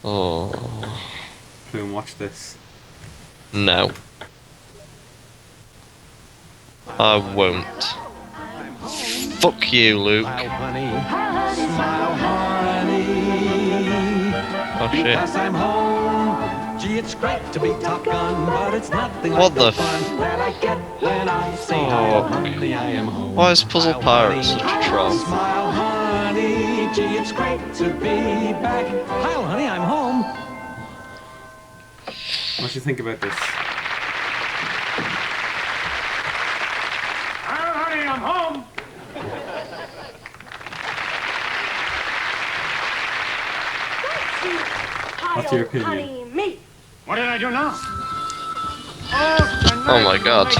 Oh. Plume, watch this. No. I won't. Fuck you, Luke. Smile, honey. Smile, honey. Oh shit. Because I'm home. Gee, it's great to be Top Gun, but it's nothing What like the the fun that I get when I say, fuck? honey, I am home. Why is Puzzle Smile, Pirate honey. such a troll? Smile, honey. Gee, it's great to be back. Hi, honey, I'm home. What do you think about this? Honey, I'm home. What's your opinion? Honey, me. What did I do now? Oh my god.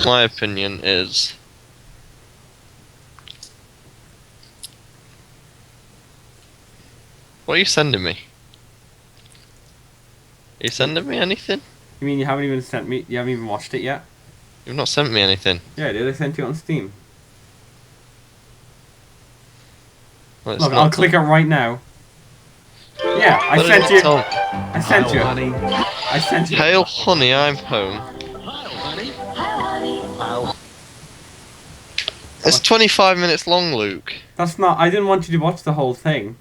My opinion is... What are you sending me? Are you sending me anything? You mean you haven't even sent me? You haven't even watched it yet? You've not sent me anything. Yeah, did I send you on Steam? Well, it's Look, not- I'll click it right now. Yeah, I What sent is you. it on? I sent you. honey. I sent you. Hail honey, I'm home. It's 25 minutes long, Luke. That's not. I didn't want you to watch the whole thing.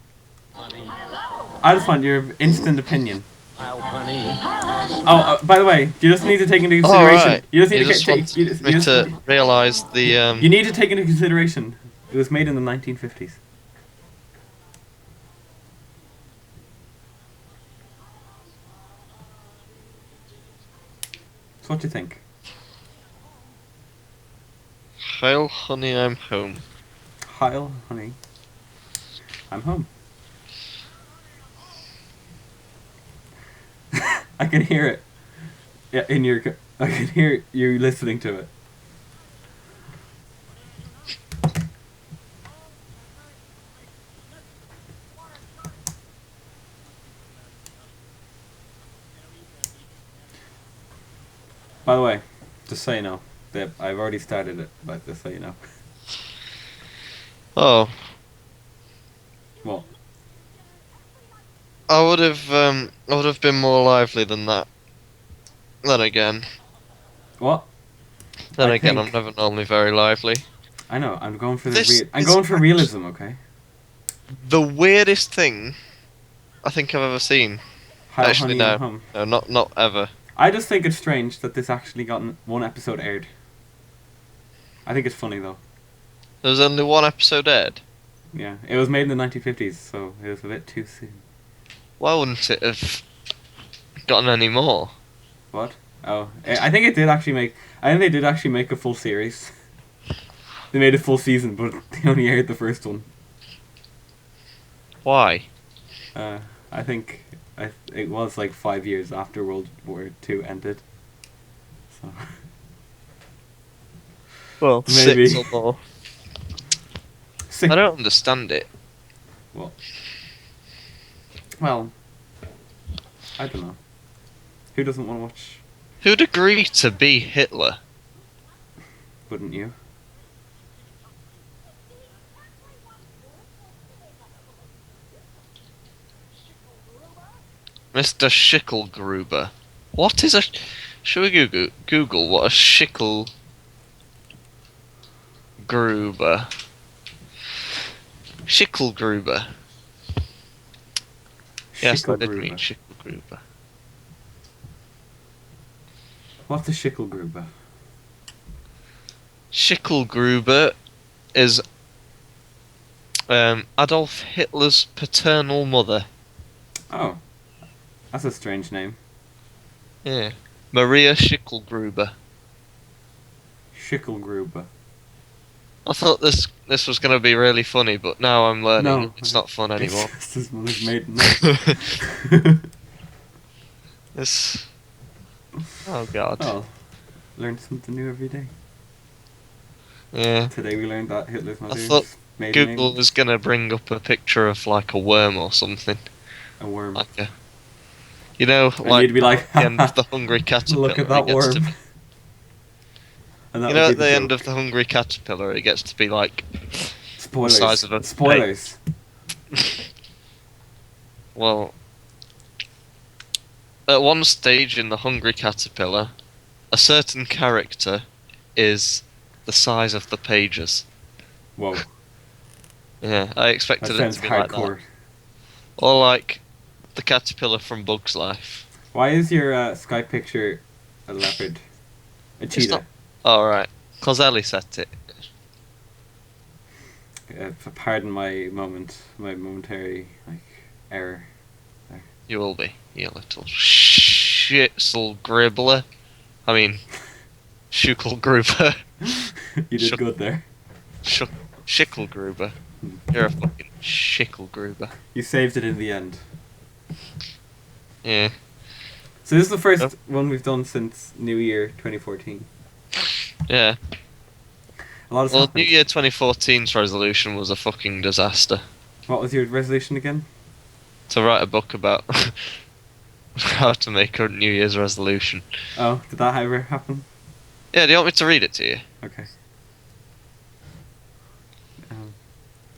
I just want your instant opinion. Oh, by the way, you just need to take into consideration. Alright. You just need You to just take. want You just, me you just- to realise the you need to take into consideration. It was made in the 1950s. So what do you think? Hail honey, I'm home. Heil, honey. I'm home. I can hear it. Yeah, in your. I can hear you listening to it. By the way, just so you know, that I've already started it, but just so you know. Oh, Well, I would have been more lively than that. Then again, what? then I again, think- I'm never normally very lively. I know. I'm going for the. This I'm is going for act- realism. Okay. The weirdest thing I think I've ever seen. Heil, Actually, honey, I'm no, home. no, not ever. I just think it's strange that this actually got one episode aired. I think it's funny though. There's only one episode aired. Yeah, it was made in the 1950s, so it was a bit too soon. Why wouldn't it have gotten any more? What? Oh, I think it did actually make. I think they did actually make a full series. They made a full season, but they only aired the first one. Why? I think it was like 5 years after World War II ended. So Well, Maybe. 6 or more. Six. I don't understand it. Well, I don't know. Who doesn't want to watch? Who'd agree to be Hitler? Wouldn't you? Mr. Schickelgruber. What is a... Should we Google what a Schickelgruber... Schickelgruber. Yes, I did read Schickelgruber. Schickelgruber. What's a Schickelgruber? Schickelgruber is Adolf Hitler's paternal mother. Oh, that's a strange name. Yeah. Maria Schickelgruber. Schickelgruber. I thought this was going to be really funny, but now I'm learning No, it's not fun anymore. It's just his mother's maiden name. This... Oh god. Oh, learn something new every day. Yeah. Today we learned that Hitler's mother's thought maiden Google name was going to bring up a picture of like a worm or something. a worm. Like a... You know, And like you'd be like, at the end of the hungry caterpillar. look at that it gets to worm. be- And that You would know, be at the end joke. of the hungry caterpillar, it gets to be like... Spoilers. size of a Spoilers. Well, At one stage in The Hungry Caterpillar, a certain character is the size of the pages. Whoa, Yeah, I that expected it sounds to be like that. hardcore. Or like the caterpillar from Bug's Life. Why is your Skype picture a leopard? A It's not. cheetah? Alright. Cause Ellie set it. Pardon my momentary error. You will be, you little shitsel gribbler. I mean, shuckle gruber. You did good there. Shickle gruber. You're a fucking shickle gruber. You saved it in the end. Yeah. So this is the first Oh. one we've done since New Year 2014. Yeah. A lot has Well, happened. New Year 2014's resolution was a fucking disaster. What was your resolution again? To write a book about how to make a New Year's resolution. Oh, did that ever happen? Yeah, do you want me to read it to you? Okay.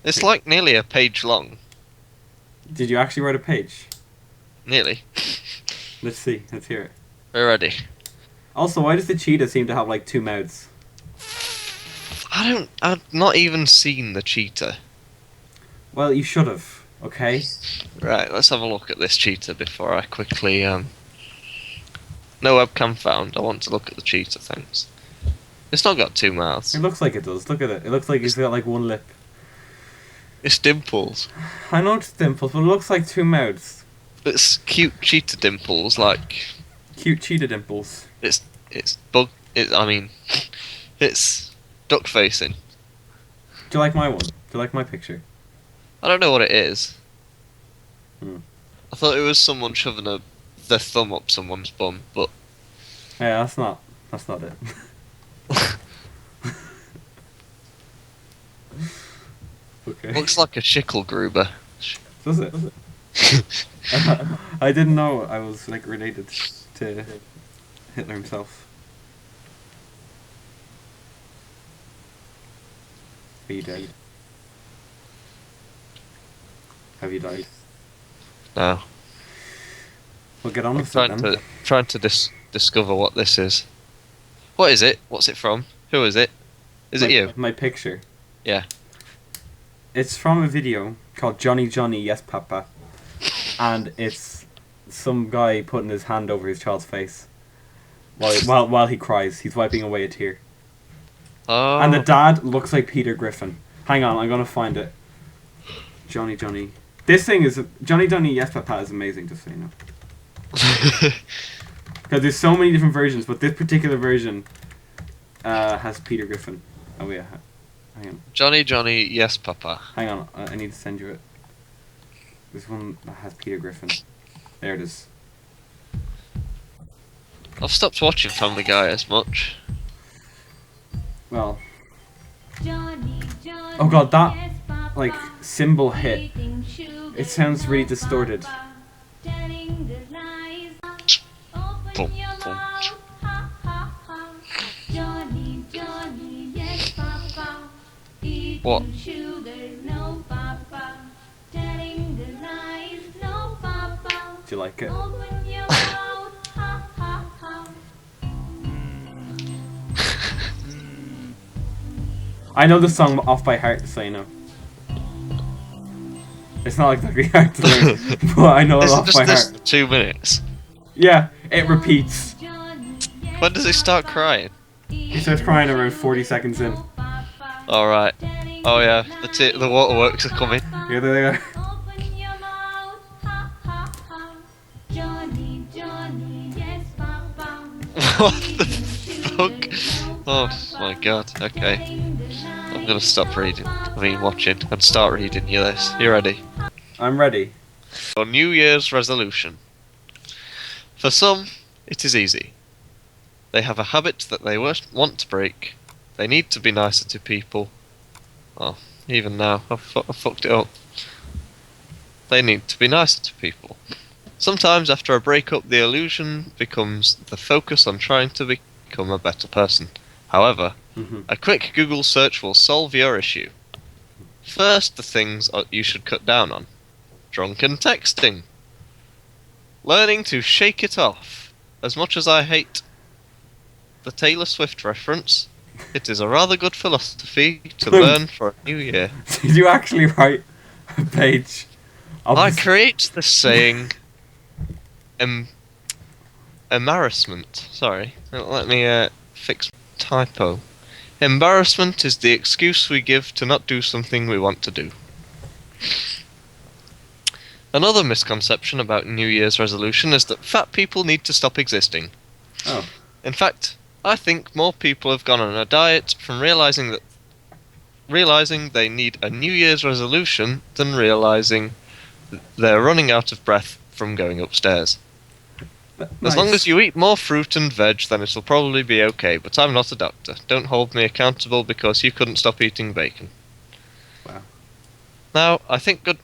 It's like nearly a page long. Did you actually write a page? Nearly. Let's see. Let's hear it. We're ready. Also, why does the cheetah seem to have like two mouths? I've not even seen the cheetah. Well, you should have. Okay. Right, let's have a look at this cheetah before I quickly, No webcam found. I want to look at the cheetah, thanks. It's not got two mouths. It looks like it does. Look at it. It looks like it's got like one lip. It's dimples. I know it's dimples, but it looks like two mouths. It's cute cheetah dimples, like... Cute cheetah dimples. It's duck facing. Do you like my one? Do you like my picture? I don't know what it is. Hmm. I thought it was someone shoving their thumb up someone's bum, but Yeah, that's not it. Okay. looks like a shickle gruber. Does it? I didn't know I was like related to Hitler himself. Are you dead? Have you died? No. We'll get on I'm with it then. trying to discover what this is. What is it? What's it from? Who is it? Is it you? My picture. Yeah. It's from a video called Johnny Johnny Yes Papa, and it's some guy putting his hand over his child's face while he cries. He's wiping away a tear. Oh. And the dad looks like Peter Griffin. Hang on, I'm gonna find it. Johnny Johnny. This thing is Johnny Johnny Yes Papa is amazing. Just so you know, because there's so many different versions, but this particular version has Peter Griffin. Oh yeah, hang on. Johnny, yes, Papa. Hang on, I need to send you it. This one that has Peter Griffin. There it is. I've stopped watching Family Guy as much. Well. Oh god, that like cymbal hit. It sounds really distorted. Boom, boom. What? Do you like it? I know the song off by heart, so you know. It's not like that really hard to learn, but I know it Is it off just by this heart. for 2 minutes? Yeah, it repeats. When does he start crying? He starts crying around 40 seconds in. Alright. Oh yeah, the waterworks are coming. Here they are. What the fuck? Oh my god, okay. I'm gonna stop watching, and start reading you this. You ready? I'm ready. Your New Year's resolution. For some, it is easy. They have a habit that they want to break. They need to be nicer to people. Oh, even now, I've fucked it up. They need to be nicer to people. Sometimes after a breakup, the illusion becomes the focus on trying to become a better person. However, a quick Google search will solve your issue. First, the things you should cut down on. Drunken texting. learning to shake it off. As much as I hate the Taylor Swift reference, it is a rather good philosophy to learn for a new year. Did you actually write a page of I this- create the saying, embarrassment. Sorry, let me fix typo. Embarrassment is the excuse we give to not do something we want to do. Another misconception about New Year's resolution is that fat people need to stop existing. Oh. In fact, I think more people have gone on a diet from realizing they need a New Year's resolution than realizing they're running out of breath from going upstairs. As long as you eat more fruit and veg, then it'll probably be okay, but I'm not a doctor. Don't hold me accountable because you couldn't stop eating bacon. Wow. Now, I think good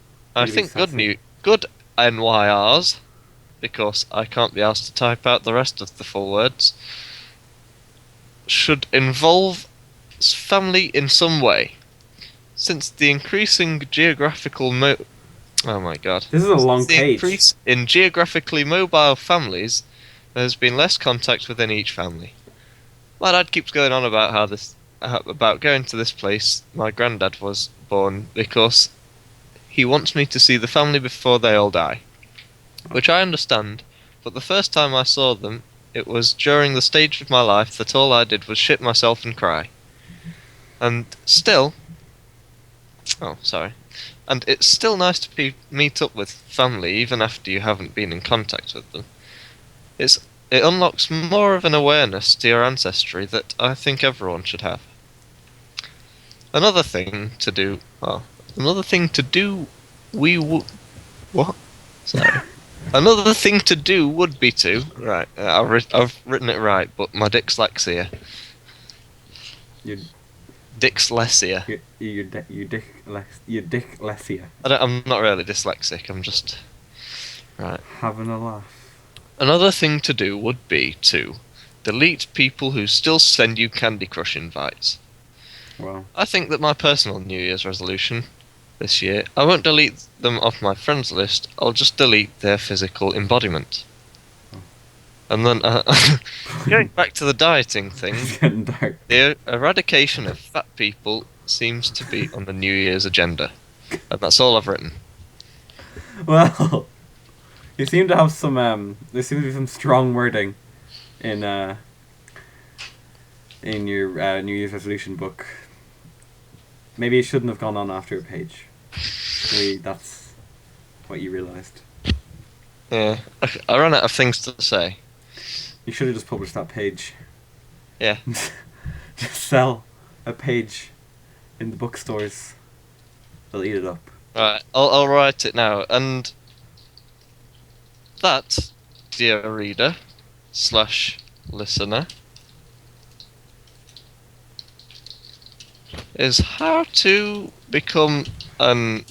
NYRs, because I can't be asked to type out the rest of the full words, should involve family in some way. Since the increasing geographical oh my god. This is a long Since the page. increase in geographically mobile families, there's been less contact within each family. My dad keeps going on about about going to this place my granddad was born because he wants me to see the family before they all die. Which I understand, but the first time I saw them, it was during the stage of my life that all I did was shit myself and cry. And still... Oh, sorry. And it's still nice to meet up with family even after you haven't been in contact with them. It unlocks more of an awareness to your ancestry that I think everyone should have. Another thing to do... What? Sorry. Another thing to do would be to... Right, I've written it right, but my dyslexia. Your Dyslexia. dyslexia. I'm not really dyslexic, I'm just... Right. Having a laugh. Another thing to do would be to delete people who still send you Candy Crush invites. Well, I think that my personal New Year's resolution this year, I won't delete them off my friends list, I'll just delete their physical embodiment. And then, going back to the dieting thing, it's getting dark. the eradication of fat people seems to be on the New Year's agenda. And that's all I've written. Well, you seem to have some. There seems to be some strong wording in your New Year's resolution book. Maybe it shouldn't have gone on after a page. Maybe that's what you realised. Yeah, I ran out of things to say. You should have just published that page. Yeah. Just sell a page in the bookstores. They'll eat it up. Right, I'll write it now. And that, dear reader / listener, is how to become an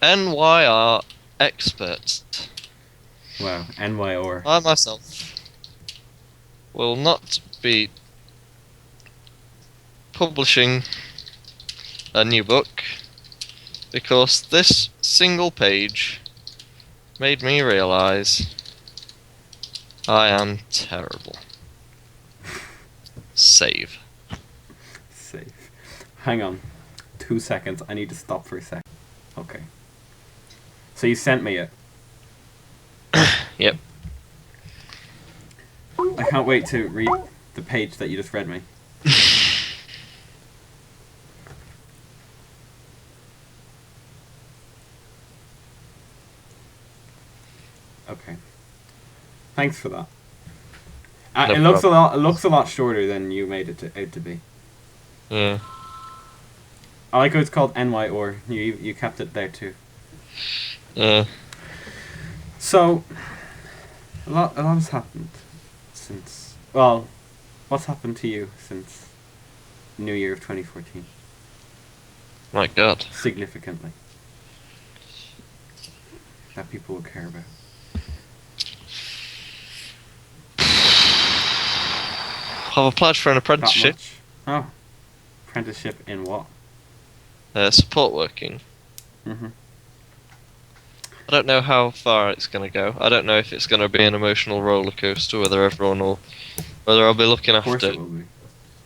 NYR expert. Wow, NYR. I myself will not be publishing a new book because this single page made me realise I am terrible. Save. Safe. Hang on. 2 seconds. I need to stop for a sec. Okay. So you sent me it. Yep. I can't wait to read the page that you just read me. Okay. Thanks for that. No it looks problem. a lot. It looks a lot shorter than you made it out to be. Yeah. I like how it's called NYR. You kept it there too. Yeah. So, a lot has happened since. Well, what's happened to you since New Year of 2014? My God. Significantly. That people will care about. I've applied for an That apprenticeship. much? Oh. Apprenticeship in what? Support working. Mm-hmm. I don't know how far it's going to go. I don't know if it's going to be an emotional roller coaster, whether I'll be looking Of course after it will be.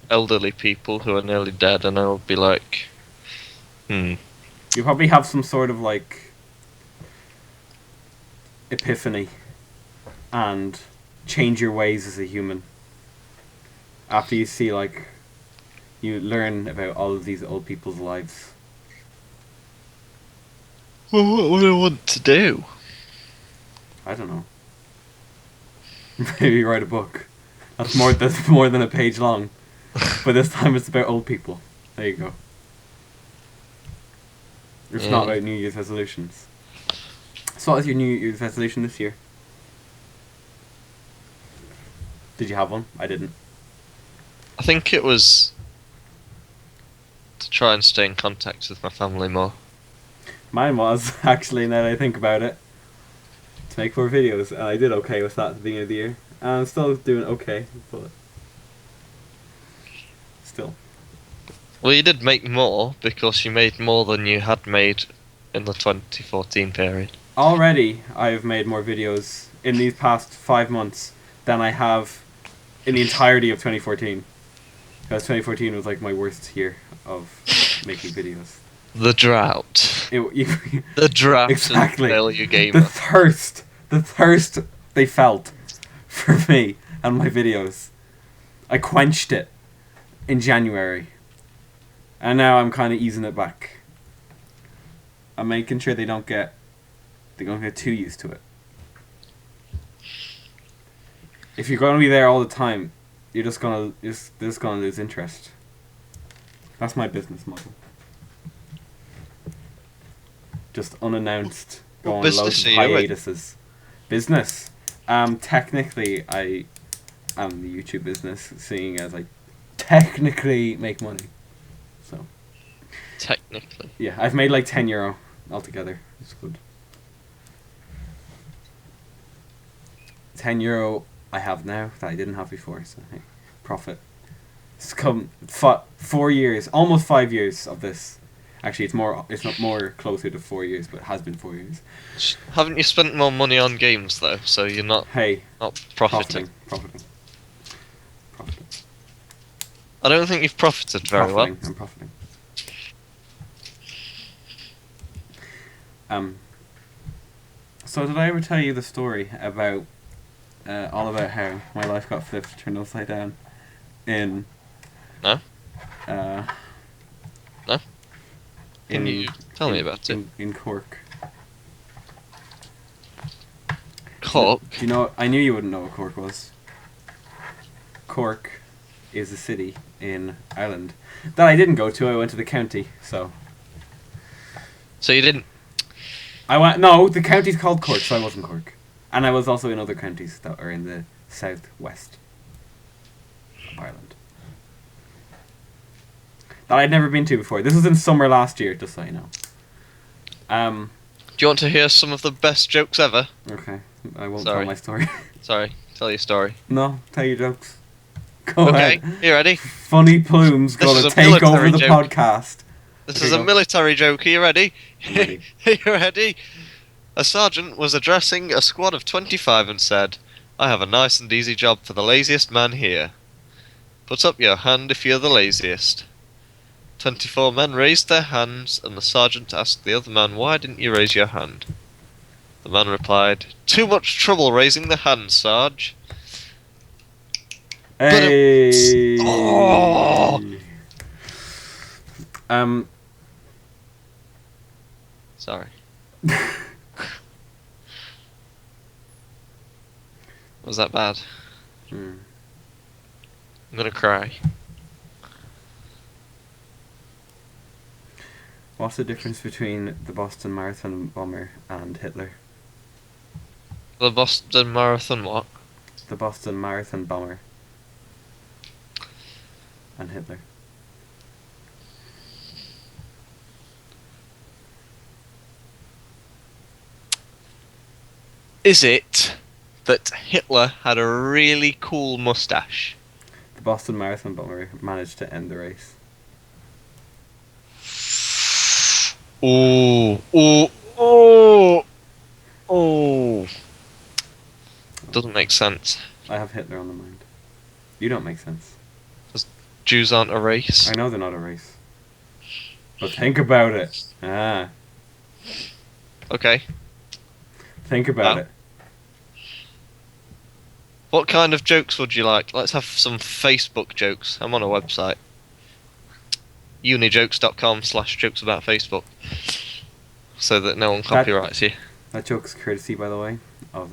elderly people who are nearly dead, and I'll be like, You probably have some sort of like epiphany and change your ways as a human after you see like you learn about all of these old people's lives. well, what would I want to do? I don't know. Maybe write a book. That's more than a page long. But this time it's about old people. There you go. It's not about New Year's resolutions. So what was your New Year's resolution this year? Did you have one? I didn't. I think it was to try and stay in contact with my family more. Mine was, actually, now that I think about it, to make more videos. And I did okay with that at the beginning of the year. And I'm still doing okay, but still. Well, you did make more because you made more than you had made in the 2014 period. Already, I've made more videos in these past 5 months than I have in the entirety of 2014. Because 2014 was like my worst year of making videos. The drought. The The drought exactly. and failure gamer. The thirst they felt for me and my videos. I quenched it in January. And now I'm kind of easing it back. I'm making sure they don't get too used to it. If you're going to be there all the time, you're just gonna lose interest. That's my business model. Just unannounced, go on business loads of are you in? hiatuses. Business. Technically, I am the YouTube business, seeing as I technically make money. So. Technically. Yeah, I've made like €10 altogether. It's good. €10 I have now that I didn't have before. So hey, profit. It's come 4 years, almost 5 years of this. Actually, it's not more closer to 4 years, but it has been 4 years. Haven't you spent more money on games though? So you're not profiting. Profiting. I don't think you've profited very well. I'm profiting. So did I ever tell you the story about all about how my life got flipped, turned upside down in No? No. Can you tell me about it? In Cork. Cork? Do you know? I knew you wouldn't know what Cork was. Cork is a city in Ireland that I didn't go to. I went to the county, so. So you didn't. No, the county's called Cork, so I wasn't Cork. And I was also in other counties that are in the southwest of Ireland. That I'd never been to before. This was in summer last year, just so you know. Do you want to hear some of the best jokes ever? Okay, I won't tell my story. Sorry, tell your story. No, tell your jokes. Go Okay, ahead. you ready? Funny Plume's This gonna is a take over military the joke. podcast. This Okay, is a go. military joke. Are you ready? I'm ready. Are you ready? A sergeant was addressing a squad of 25 and said, "I have a nice and easy job for the laziest man here. Put up your hand if you're the laziest." 24 men raised their hands, and the sergeant asked the other man, "Why didn't you raise your hand?" The man replied, "Too much trouble raising the hand, Sarge." Hey. Oh. Sorry. Was that bad? I'm gonna cry. What's the difference between the Boston Marathon bomber and Hitler? The Boston Marathon what? The Boston Marathon bomber and Hitler. Is it that Hitler had a really cool mustache? The Boston Marathon bomber managed to end the race. Ooh, ooh, ooh! Oh, doesn't make sense. I have Hitler on the mind. You don't make sense. Jews aren't a race. I know they're not a race. But think about it. Ah. Okay. Think about Wow. it. What kind of jokes would you like? Let's have some Facebook jokes. I'm on a website. unijokes.com/jokes about Facebook. So that no one copyrights you. That joke's courtesy, by the way, of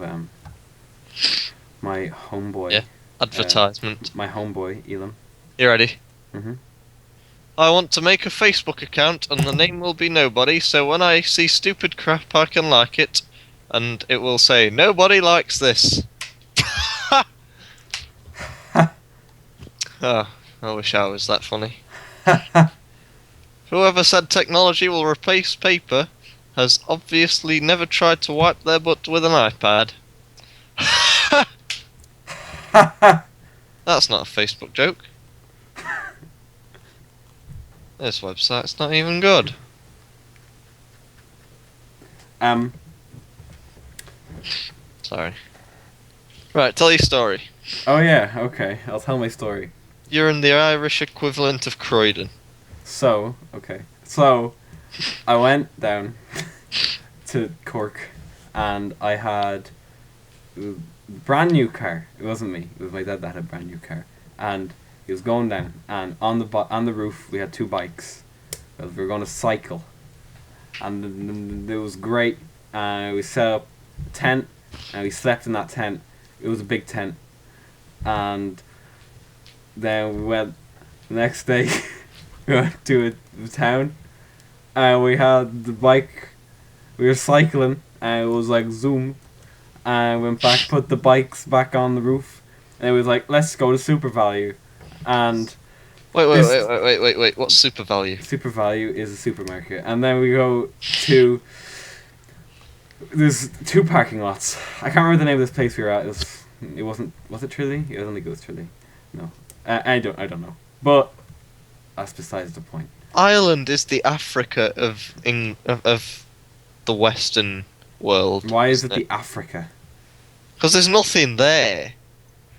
my homeboy. Yeah. Advertisement. My homeboy, Elam. You ready? Mhm. I want to make a Facebook account and the name will be Nobody, so when I see stupid crap I can like it, and it will say, nobody likes this. Oh, I wish I was that funny. Whoever said technology will replace paper has obviously never tried to wipe their butt with an iPad. That's not a Facebook joke. This website's not even good. Sorry. Right, tell your story. Oh yeah, okay. I'll tell my story. You're in the Irish equivalent of Croydon. So, okay. So, I went down to Cork and I had a brand new car. It wasn't me. It was my dad that had a brand new car. And he was going down and on the roof we had two bikes. We were going to cycle. And it was great. We set up a tent and we slept in that tent. It was a big tent. And then we went the next day we went to a town and we had the bike, we were cycling and it was like zoom, and went back, put the bikes back on the roof, and it was like, let's go to Super Value. And Wait, what's Super Value? Super Value is a supermarket. And then we go to, there's two parking lots. I can't remember the name of this place we were at. It wasn't, was it Trilly? I don't think it was Trilly. No. I don't know. But that's besides the point. Ireland is the Africa of the Western world. Why is it the Africa? Because there's nothing there.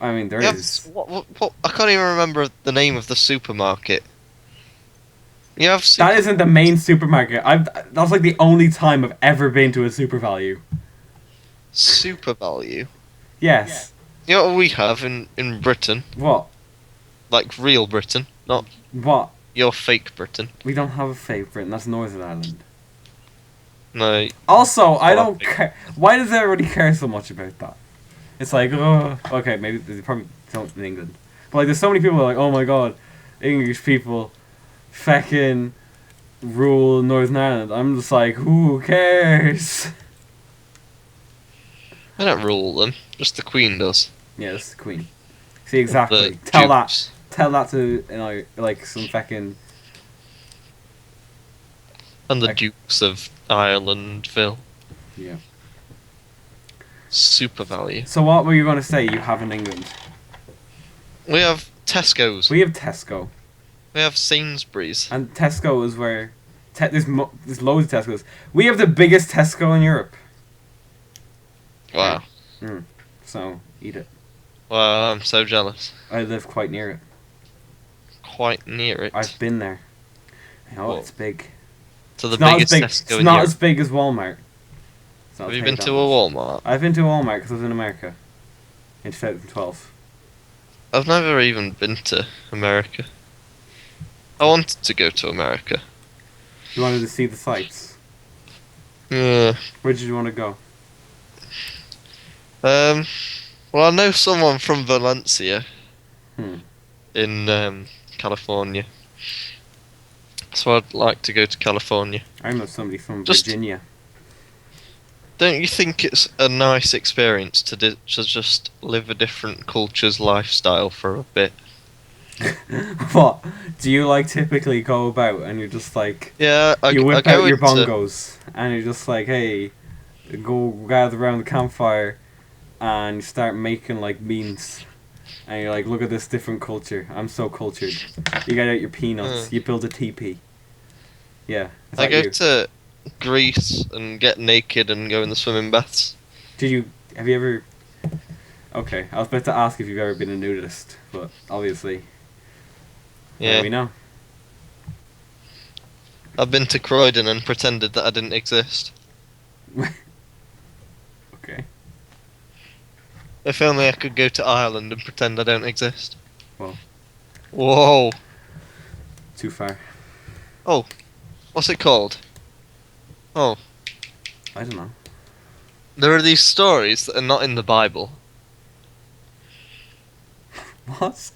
I mean, there You have- is. What? I can't even remember the name of the supermarket. You have That isn't the main supermarket. That's like the only time I've ever been to a Super Value. Super Value. Yes. You know what we have in Britain? What? Like real Britain, not What? your fake Britain. We don't have a favourite, and that's Northern Ireland. No. Also, I don't Well, care. Why does everybody care so much about that? It's like, oh, okay, maybe they probably don't in England. But like, there's so many people who are like, oh my god, English people feckin' rule Northern Ireland. I'm just like, who cares? I don't rule them. Just the Queen does. Yeah, that's the Queen. See, exactly. The Tell Dukes. that to, like some feckin'. And the Like- Dukes of Irelandville. Yeah. Super Value. So what were you going to say you have in England? We have Tesco's. We have Tesco. We have Sainsbury's. And Tesco is where... there's loads of Tesco's. We have the biggest Tesco in Europe. Wow. So, eat it. Wow, I'm so jealous. I live quite near it. Quite near it. I've been there. I know Whoa. it's big. To the It's not biggest as big. Tesco It's in not Europe. as big as Walmart. So I'll Have you tell been that to a much. Walmart? I've been to Walmart because I was in America. In 2012. I've never even been to America. I wanted to go to America. You wanted to see the sights. Yeah. Where did you want to go? Well, I know someone from Valencia Hmm. in California. So I'd like to go to California. I know somebody from Just- Virginia. Don't you think it's a nice experience to just live a different culture's lifestyle for a bit? What? Do you like typically go about and you're just like... Yeah, you I whip go out your into- bongos and you're just like, hey, go gather around the campfire and start making like beans. And you're like, look at this different culture. I'm so cultured. You get out your peanuts. Mm. You build a teepee. Yeah. Is I that go you? to Greece and get naked and go in the swimming baths. Have you ever... Okay, I was about to ask if you've ever been a nudist, but obviously... Yeah. There we know. I've been to Croydon and pretended that I didn't exist. Okay. If only I could go to Ireland and pretend I don't exist. Well. Whoa. Too far. Oh. What's it called? Oh. I don't know. There are these stories that are not in the Bible. What?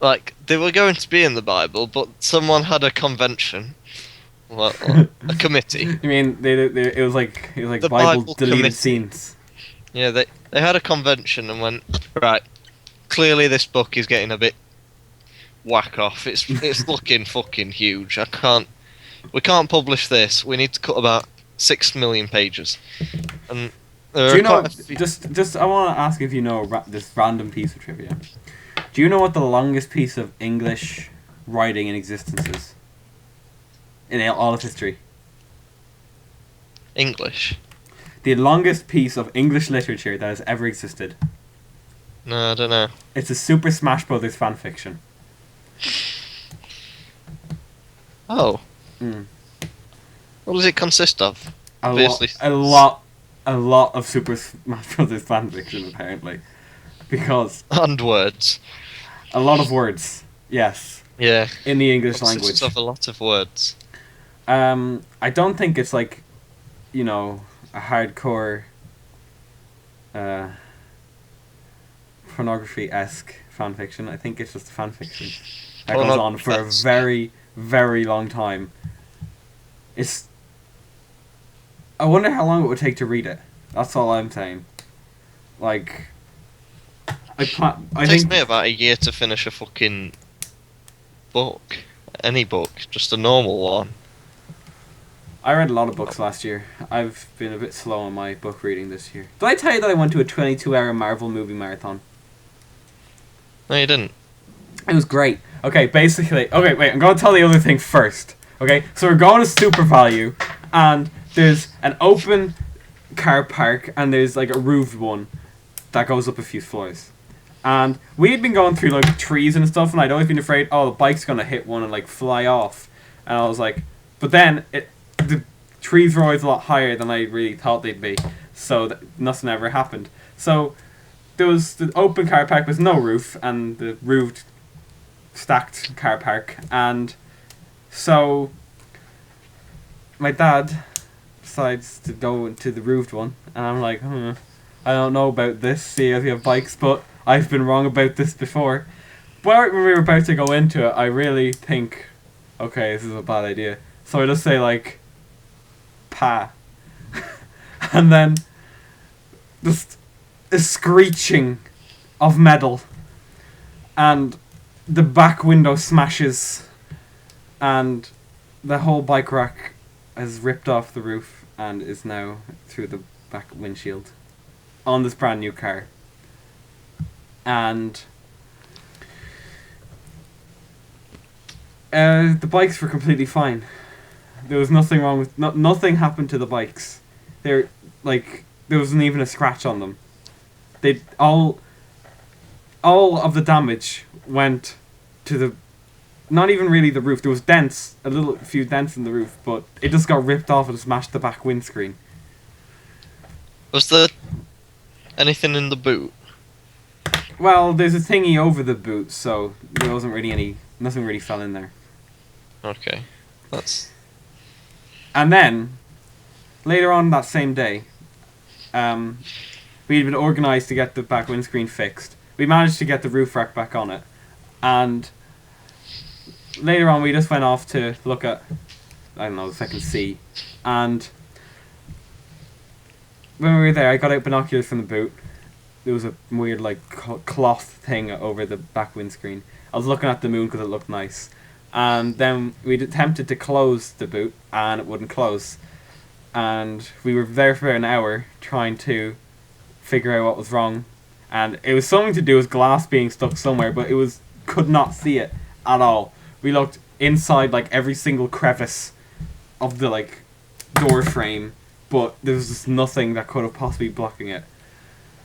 Like, they were going to be in the Bible, but someone had a convention. Well, a committee. You mean it was like The Bible Bible deleted committee. scenes? Yeah, they had a convention and went, right, clearly this book is getting a bit whack off. It's looking fucking huge. We can't publish this. We need to cut about 6 million pages. And there Do are you know? quite a few- Just I want to ask if you know this random piece of trivia. Do you know what the longest piece of English writing in existence is? In all of history. English? The longest piece of English literature that has ever existed. No, I don't know. It's a Super Smash Brothers fanfiction. Oh, Mm. what does it consist of? A Obviously. lot of Super Smash Brothers fanfiction apparently, because And words. a lot of words. Yes, Yeah. in the English Consists language. of a lot of words. I don't think it's like, you know, a hardcore pornography-esque fanfiction. I think it's just a fanfiction that goes on for a Pornography-esque. very, very long time. I wonder how long it would take to read it. That's all I'm saying. Like, I It takes think me about a year to finish a fucking book. Any book. Just a normal one. I read a lot of books last year. I've been a bit slow on my book reading this year. Did I tell you that I went to a 22-hour Marvel movie marathon? No, you didn't. It was great. Okay, basically... Okay, wait, I'm going to tell the other thing first. Okay, so we're going to Super Value, and there's an open car park, and there's like a roofed one that goes up a few floors. And we had been going through like trees and stuff, and I'd always been afraid, oh, the bike's going to hit one and like fly off. And I was like... But then, the trees were always a lot higher than I really thought they'd be, so nothing ever happened. So there was the open car park with no roof, and the roofed stacked car park, and so my dad decides to go into the roofed one, and I'm like, I don't know about this, see if you have bikes, but I've been wrong about this before. But when we were about to go into it, I really think, okay, this is a bad idea. So I just say like, pa. And then just a screeching of metal, and the back window smashes, and the whole bike rack has ripped off the roof and is now through the back windshield on this brand new car. And the bikes were completely fine. There was nothing wrong with... nothing happened to the bikes. There wasn't even a scratch on them. They all of the damage went to the... Not even really the roof. There was dents, a few dents in the roof, but it just got ripped off and smashed the back windscreen. Was there anything in the boot? Well, there's a thingy over the boot, so there wasn't really nothing really fell in there. Okay. That's... And then, later on that same day, we had been organised to get the back windscreen fixed. We managed to get the roof rack back on it. And later on we just went off to look at, I don't know, the second C. And when we were there, I got out binoculars from the boot. There was a weird like cloth thing over the back windscreen. I was looking at the moon because it looked nice. And then we attempted to close the boot, and it wouldn't close. And we were there for an hour trying to figure out what was wrong. And it was something to do with glass being stuck somewhere, but could not see it at all. We looked inside like every single crevice of the like door frame, but there was just nothing that could have possibly blocking it.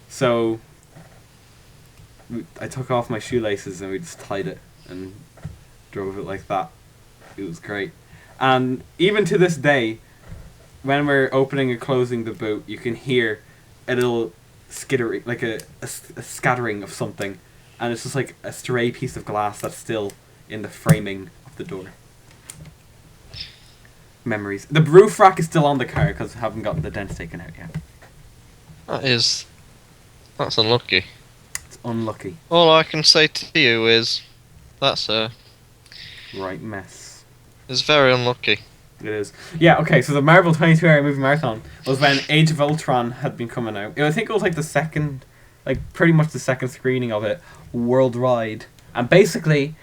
So I took off my shoelaces and we just tied it and drove it like that. It was great. And even to this day, when we're opening and closing the boot, you can hear a little skittering, like a scattering of something, and it's just like a stray piece of glass that's still in the framing of the door. Memories. The roof rack is still on the car because we haven't gotten the dents taken out yet. That's unlucky. It's unlucky. All I can say to you is, that's Right mess. it's very unlucky. It is. Yeah, okay, so the Marvel 22-hour movie marathon was when Age of Ultron had been coming out. I think it was like the second, like pretty much the second screening of it worldwide. And basically,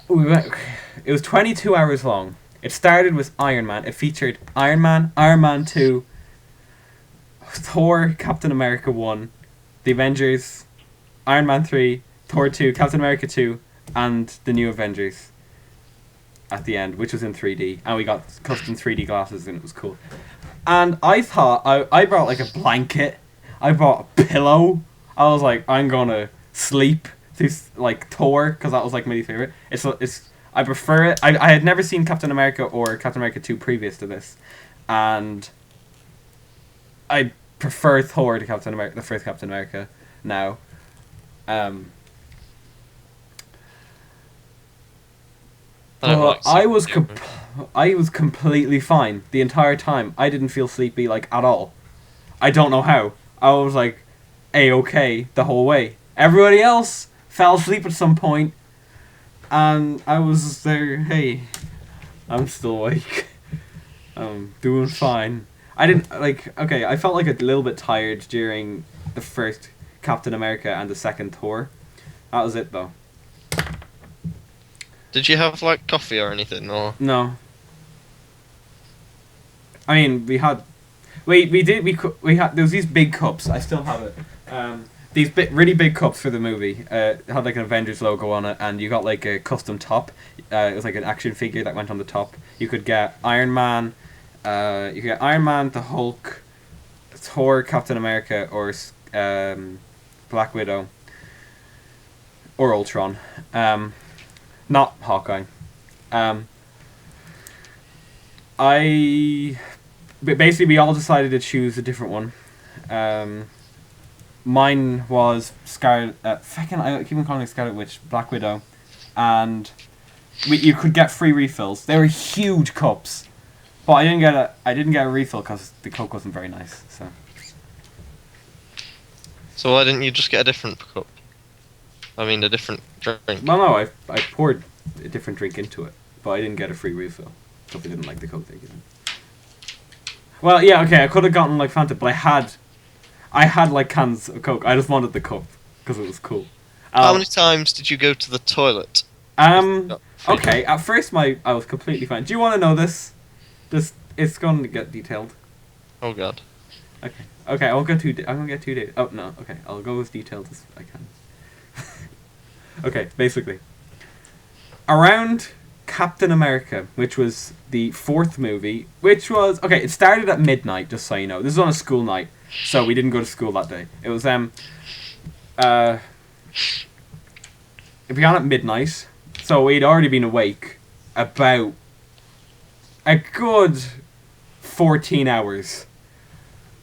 it was 22 hours long. It started with Iron Man. It featured Iron Man 2, Thor, Captain America 1, The Avengers, Iron Man 3, Thor 2, Captain America 2, and the New Avengers at the end, which was in 3D. And we got custom 3D glasses and it was cool. And I thought, I brought like a blanket, I brought a pillow. I was like, I'm gonna sleep through like Thor, because that was like my favorite. I prefer it. I had never seen Captain America or Captain America 2 previous to this, and I prefer Thor to Captain America, the first Captain America now. I was completely fine the entire time. I didn't feel sleepy like at all. I don't know how. I was like A-okay the whole way. Everybody else fell asleep at some point, and I was there. Hey, I'm still awake. I'm doing fine. I didn't okay. I felt like a little bit tired during the first Captain America and the second Thor. That was it though. Did you have like coffee or anything, or No. I mean, we had there was these big cups. I still have it. These really big cups for the movie. It had like an Avengers logo on it, and you got like a custom top. It was like an action figure that went on the top. You could get Iron Man. You could get Iron Man, the Hulk, Thor, Captain America, or Black Widow, or Ultron. Not Hawkeye. Basically, we all decided to choose a different one. Mine was Scarlet. I keep on calling it Scarlet Witch, Black Widow, and you could get free refills. They were huge cups, but I didn't get a refill because the Coke wasn't very nice. so why didn't you just get a different cup? I mean, a different drink. Well, no, I poured a different drink into it, but I didn't get a free refill because I didn't like the Coke they gave me. Well, yeah, okay, I could have gotten like Fanta, but I had like cans of Coke. I just wanted the cup because it was cool. How many times did you go to the toilet? Okay, at first I was completely fine. Do you want to know this? It's going to get detailed. Oh god. Okay, I'm gonna get 2 days. Oh no, okay, I'll go as detailed as I can. Okay, basically, around Captain America, which was the fourth movie, which was okay. It started at midnight, just so you know. This was on a school night, so we didn't go to school that day. It was it began at midnight, so we'd already been awake about a good 14 hours.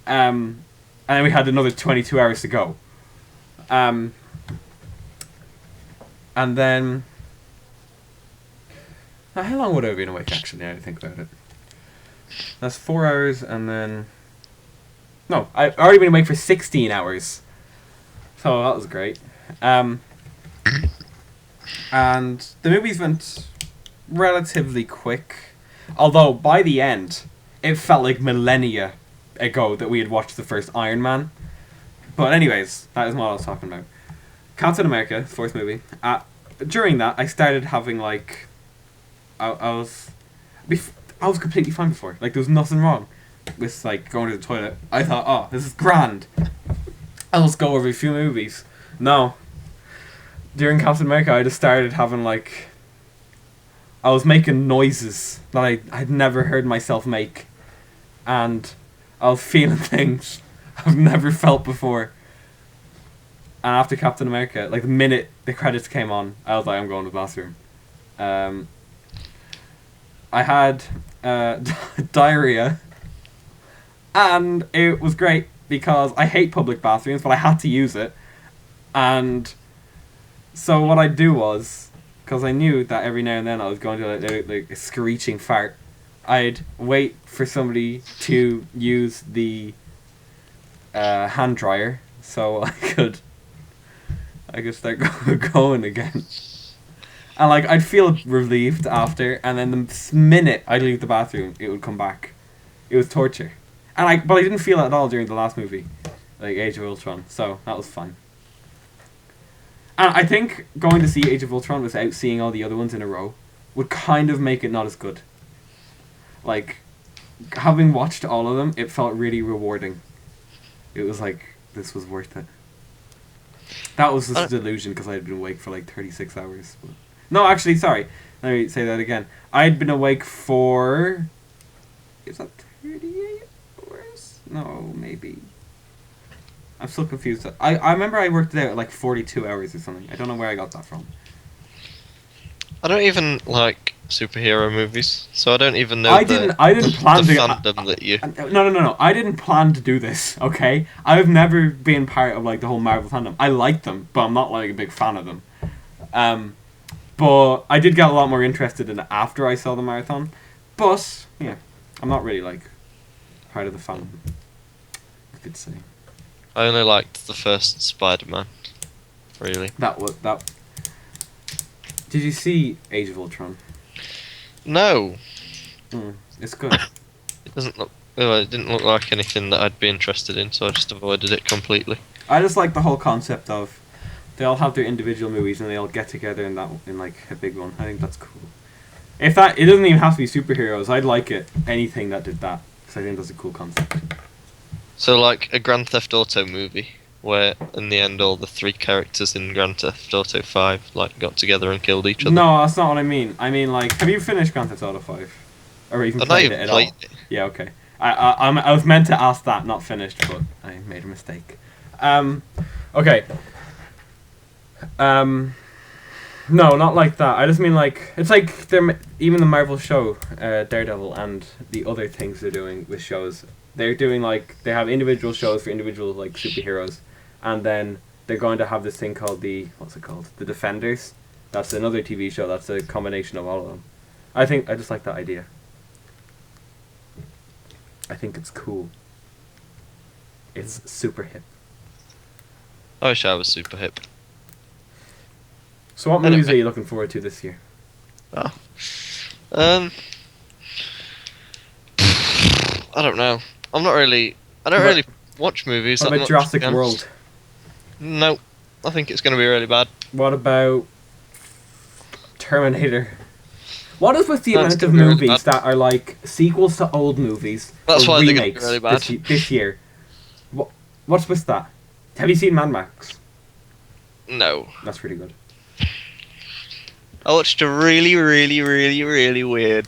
And then we had another 22 hours to go. And then... how long would I have been awake, actually, now to think about it? That's 4 hours, and then... No, I've already been awake for 16 hours. So that was great. And the movies went relatively quick. Although, by the end, it felt like millennia ago that we had watched the first Iron Man. But anyways, that is what I was talking about. Captain America, fourth movie. During that, I started having like... I was completely fine before. Like, there was nothing wrong with like going to the toilet. I thought, oh, this is grand. I'll just go over a few movies. No. During Captain America, I just started having like... I was making noises that I'd never heard myself make, and I was feeling things I've never felt before. And after Captain America, like the minute the credits came on, I was like, I'm going to the bathroom. I had diarrhea, and it was great because I hate public bathrooms, but I had to use it. And so what I'd do was, because I knew that every now and then I was going to like a screeching fart, I'd wait for somebody to use the hand dryer so I could start going again. And like I'd feel relieved after, and then the minute I'd leave the bathroom, it would come back. It was torture, but I didn't feel it at all during the last movie, like Age of Ultron. So that was fine. And I think going to see Age of Ultron without seeing all the other ones in a row would kind of make it not as good. Like, having watched all of them, it felt really rewarding. It was like, this was worth it. That was just a delusion because I had been awake for like 36 hours. But... No, actually, sorry. Let me say that again. I had been awake for... Is that 38 hours? No, maybe. I'm still confused. I remember I worked it out at like 42 hours or something. I don't know where I got that from. I don't even like superhero movies, so I don't even know I didn't plan the to... fandom that you... No. I didn't plan to do this, okay? I've never been part of like the whole Marvel fandom. I like them, but I'm not like a big fan of them. But I did get a lot more interested in it after I saw the marathon. But, yeah, I'm not really like part of the fandom, you could say. I only liked the first Spider-Man, really. That. Did you see Age of Ultron? No. It's good. It doesn't look... Well, it didn't look like anything that I'd be interested in, so I just avoided it completely. I just like the whole concept of they all have their individual movies and they all get together in like a big one. I think that's cool. It doesn't even have to be superheroes. I'd like it anything that did that because I think that's a cool concept. So, like a Grand Theft Auto movie, where in the end all the three characters in Grand Theft Auto 5 like got together and killed each other. No, that's not what I mean. I mean, like, have you finished Grand Theft Auto 5? Or even played it at all? Yeah, okay. I was meant to ask that, not finished, but I made a mistake. Okay. No, not like that. I just mean like it's like even the Marvel show, Daredevil, and the other things they're doing with shows. They're doing like they have individual shows for individual like superheroes, and then they're going to have this thing called the Defenders. That's another TV show. That's a combination of all of them. I just like that idea. I think it's cool. It's super hip. I wish I was super hip. So what movies are you looking forward to this year? Oh. I don't know. I don't really watch movies. What about Jurassic World? No. I think it's going to be really bad. What about Terminator? What is with the amount of movies that are like sequels to old movies That's or why remakes they're going to be really bad. this year? What's with that? Have you seen Mad Max? No. That's pretty good. I watched a really weird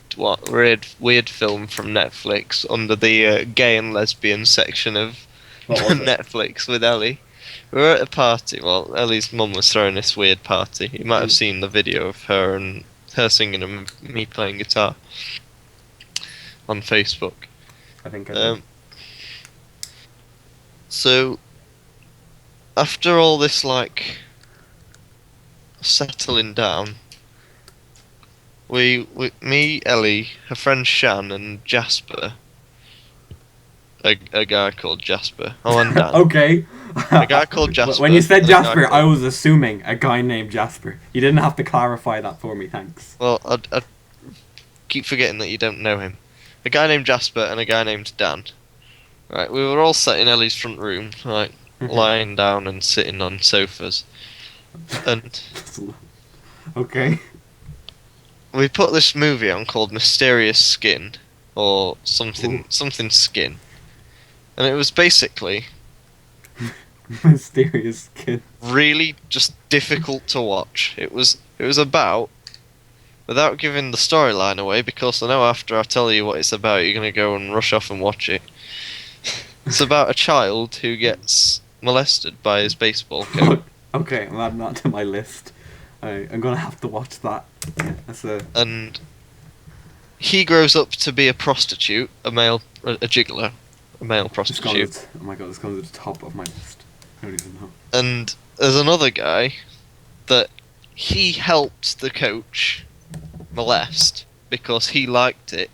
film from Netflix under the gay and lesbian section of Netflix with Ellie. We were at a party. Well, Ellie's mum was throwing this weird party. You might have seen the video of her singing and me playing guitar on Facebook. I think I did. So, after all this, like, settling down, me, Ellie, her friend Shan, and Jasper, a guy called Jasper. Oh, and Dan. Okay. A guy called Jasper. When you said Jasper, I was assuming a guy named Jasper. You didn't have to clarify that for me, thanks. Well, I keep forgetting that you don't know him. A guy named Jasper and a guy named Dan. Right, we were all sat in Ellie's front room, like, lying down and sitting on sofas. And... Okay. We put this movie on called Mysterious Skin, or something Skin. And it was basically... Mysterious Skin. Really just difficult to watch. It was about without giving the storyline away, because I know after I tell you what it's about, you're going to go and rush off and watch it. It's about a child who gets molested by his baseball coach. Okay, I'm adding that to my list. I'm gonna have to watch that. Yeah, that's a. And he grows up to be a prostitute, a gigolo, a male prostitute. Oh my god, it's going to the top of my list. I don't even know. And there's another guy that he helped the coach molest because he liked it.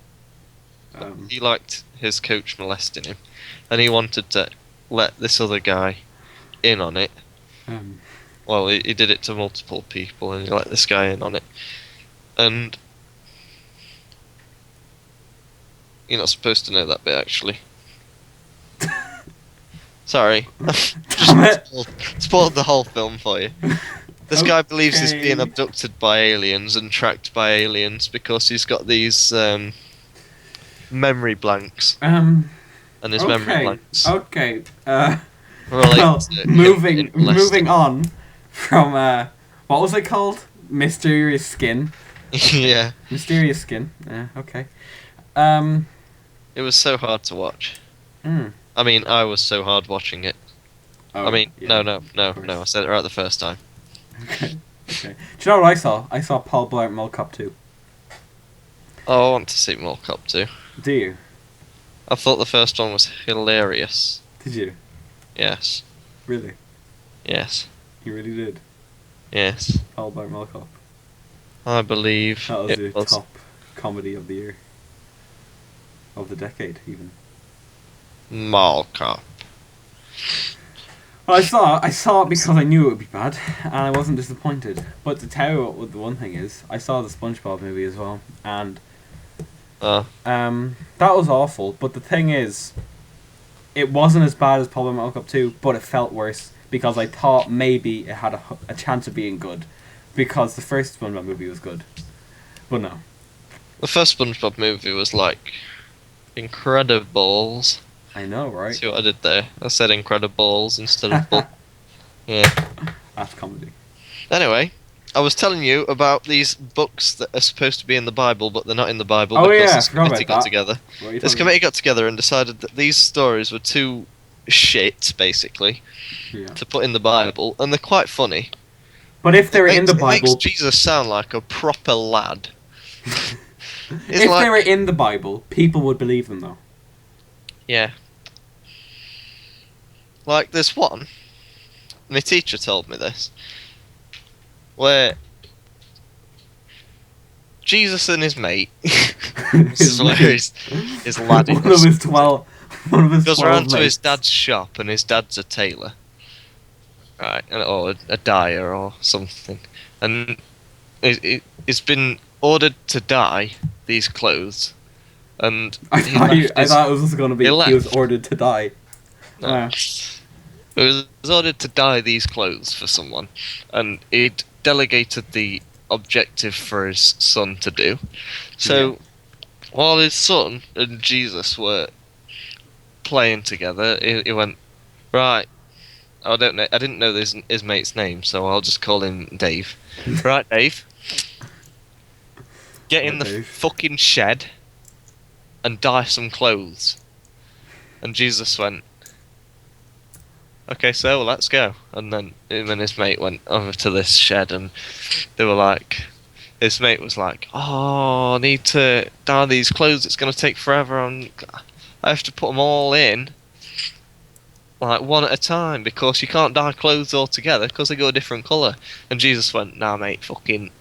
He liked his coach molesting him, and he wanted to let this other guy in on it. Well, he did it to multiple people, and he let this guy in on it. And you're not supposed to know that bit, actually. Sorry. Spoiled the whole film for you. This guy believes he's being abducted by aliens and tracked by aliens because he's got these memory blanks. And his memory blanks. Okay. Well, moving on from what was it called? Mysterious Skin. Yeah. Mysterious Skin. Yeah. Okay. It was so hard to watch. Mm. I mean, I was so hard watching it. Oh, I mean, yeah, no. I said it right the first time. Okay. Do you know what I saw? I saw Paul Blart Mall Cop 2. Oh, I want to see Mall Cop 2. Do you? I thought the first one was hilarious. Did you? Yes. Really? Yes. You really did? Yes. Paul Blart Mall Cop. I believe That was it the was. top comedy of the year. Of the decade, even. Mall Cop. Well, I saw it because I knew it would be bad, and I wasn't disappointed. But to tell you what the one thing is, I saw the SpongeBob movie as well, and that was awful. But the thing is, it wasn't as bad as Paul Blart Mall Cop 2, but it felt worse because I thought maybe it had a chance of being good, because the first SpongeBob movie was good, but no. The first SpongeBob movie was like Incredibles. I know, right? See what I did there? I said Incredibles instead of bull. Yeah. That's comedy. Anyway, I was telling you about these books that are supposed to be in the Bible, but they're not in the Bible Oh, because yeah, I this forgot committee about got that. together. What are you This talking committee got together and decided that these stories were too shit, basically, about? Yeah. to put in the Bible, and they're quite funny. But if they were in the It makes Bible, Jesus sound like a proper lad. if they were in the Bible, people would believe them, though. Yeah. Like, there's one, my teacher told me this, where Jesus and his mate, this is where his lad One of his 12. One of his goes 12 around to his mates. dad's shop, and his dad's a tailor. Right, or a dyer or something. And he's been ordered to dye these clothes. And I thought it was going to be he he was left. ordered to die. No. Wow. He was ordered to dye these clothes for someone, and he'd delegated the objective for his son to do. So, while his son and Jesus were playing together, he went, right, I didn't know his mate's name, so I'll just call him Dave. Right, Dave, get in the Dave. fucking shed and dye some clothes. And Jesus went, okay, so let's go. And then him and his mate went over to this shed, and they were like, his mate was like, oh, I need to dye these clothes, it's going to take forever, and I have to put them all in, like, one at a time, because you can't dye clothes all together, because they go a different colour. And Jesus went, nah, mate, fucking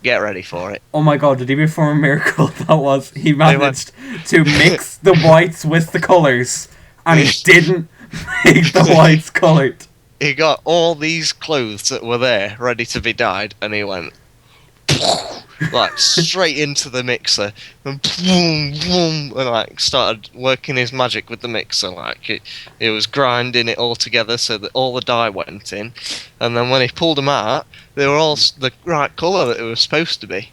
get ready for it. Oh my god, did he perform a miracle? That was, he managed to mix the whites with the colours, and he didn't make the whites coloured. He got all these clothes that were there, ready to be dyed, and he went, like, straight into the mixer, and boom, boom, and like started working his magic with the mixer. Like it was grinding it all together so that all the dye went in, and then when he pulled them out, they were all the right colour that it was supposed to be.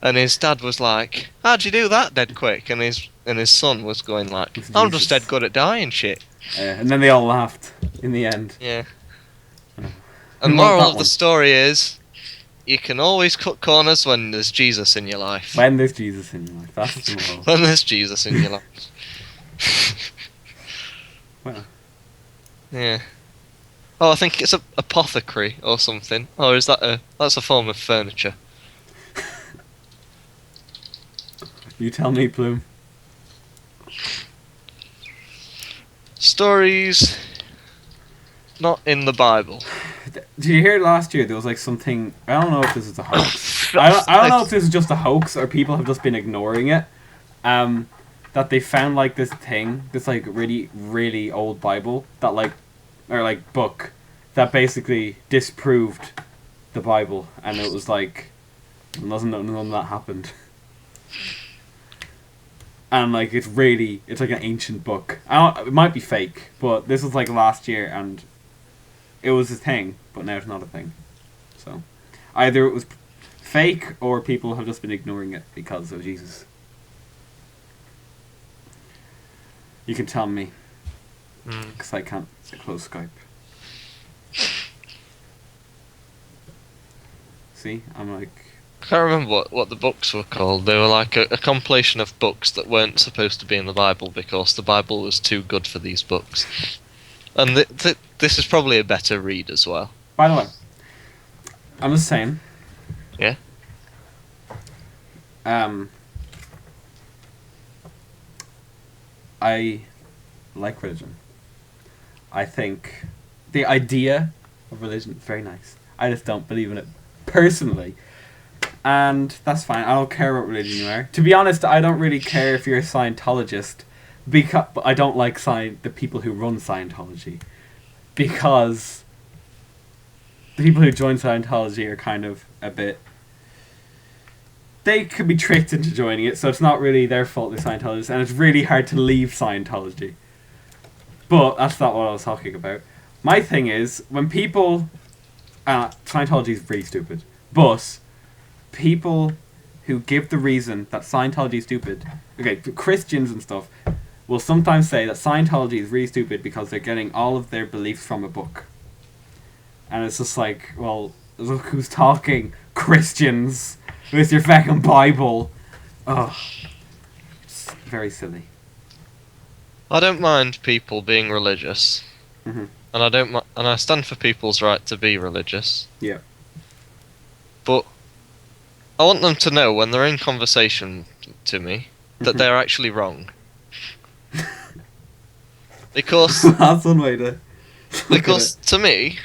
And his dad was like, "How'd you do that dead quick?" And his son was going like, "I'm just dead good at dyeing shit." And then they all laughed in the end. Yeah. Who And wrote moral that of the one? story is, you can always cut corners when there's Jesus in your life. When there's Jesus in your life, that's the moral. When there's Jesus in your life. Well, Yeah. Oh, I think it's a apothecary or something. Or is that's a form of furniture? you tell me, Plume. Stories not in the Bible. Did you hear last year there was like something? I don't know if this is a hoax. I don't know if this is just a hoax or people have just been ignoring it. That they found like this thing, this like really really old Bible that like, or like book that basically disproved the Bible, and it was like none of that happened. And like it's like an ancient book. It might be fake, but this was like last year and it was a thing, but now it's not a thing. So either it was fake or people have just been ignoring it because of Jesus. You can tell me, because I can't close Skype. See, I'm like... I can't remember what the books were called. They were like a compilation of books that weren't supposed to be in the Bible because the Bible was too good for these books. And this is probably a better read as well. By the way, I'm just saying. Yeah? I like religion. I think the idea of religion is very nice. I just don't believe in it personally. And that's fine. I don't care what religion you are. To be honest, I don't really care if you're a Scientologist, because I don't like the people who run Scientology, because the people who join Scientology are kind of a bit... They could be tricked into joining it, so it's not really their fault they're Scientologists, and it's really hard to leave Scientology. But that's not what I was talking about. My thing is, when people... Scientology is really stupid, but people who give the reason that Scientology is stupid... Okay, Christians and stuff will sometimes say that Scientology is really stupid because they're getting all of their beliefs from a book. And it's just like, well, look who's talking, Christians, with your fucking Bible. Ugh. It's very silly. I don't mind people being religious. Mm-hmm. And I stand for people's right to be religious. Yeah. But I want them to know when they're in conversation to me that they're actually wrong. Because that's one way to... Because to me,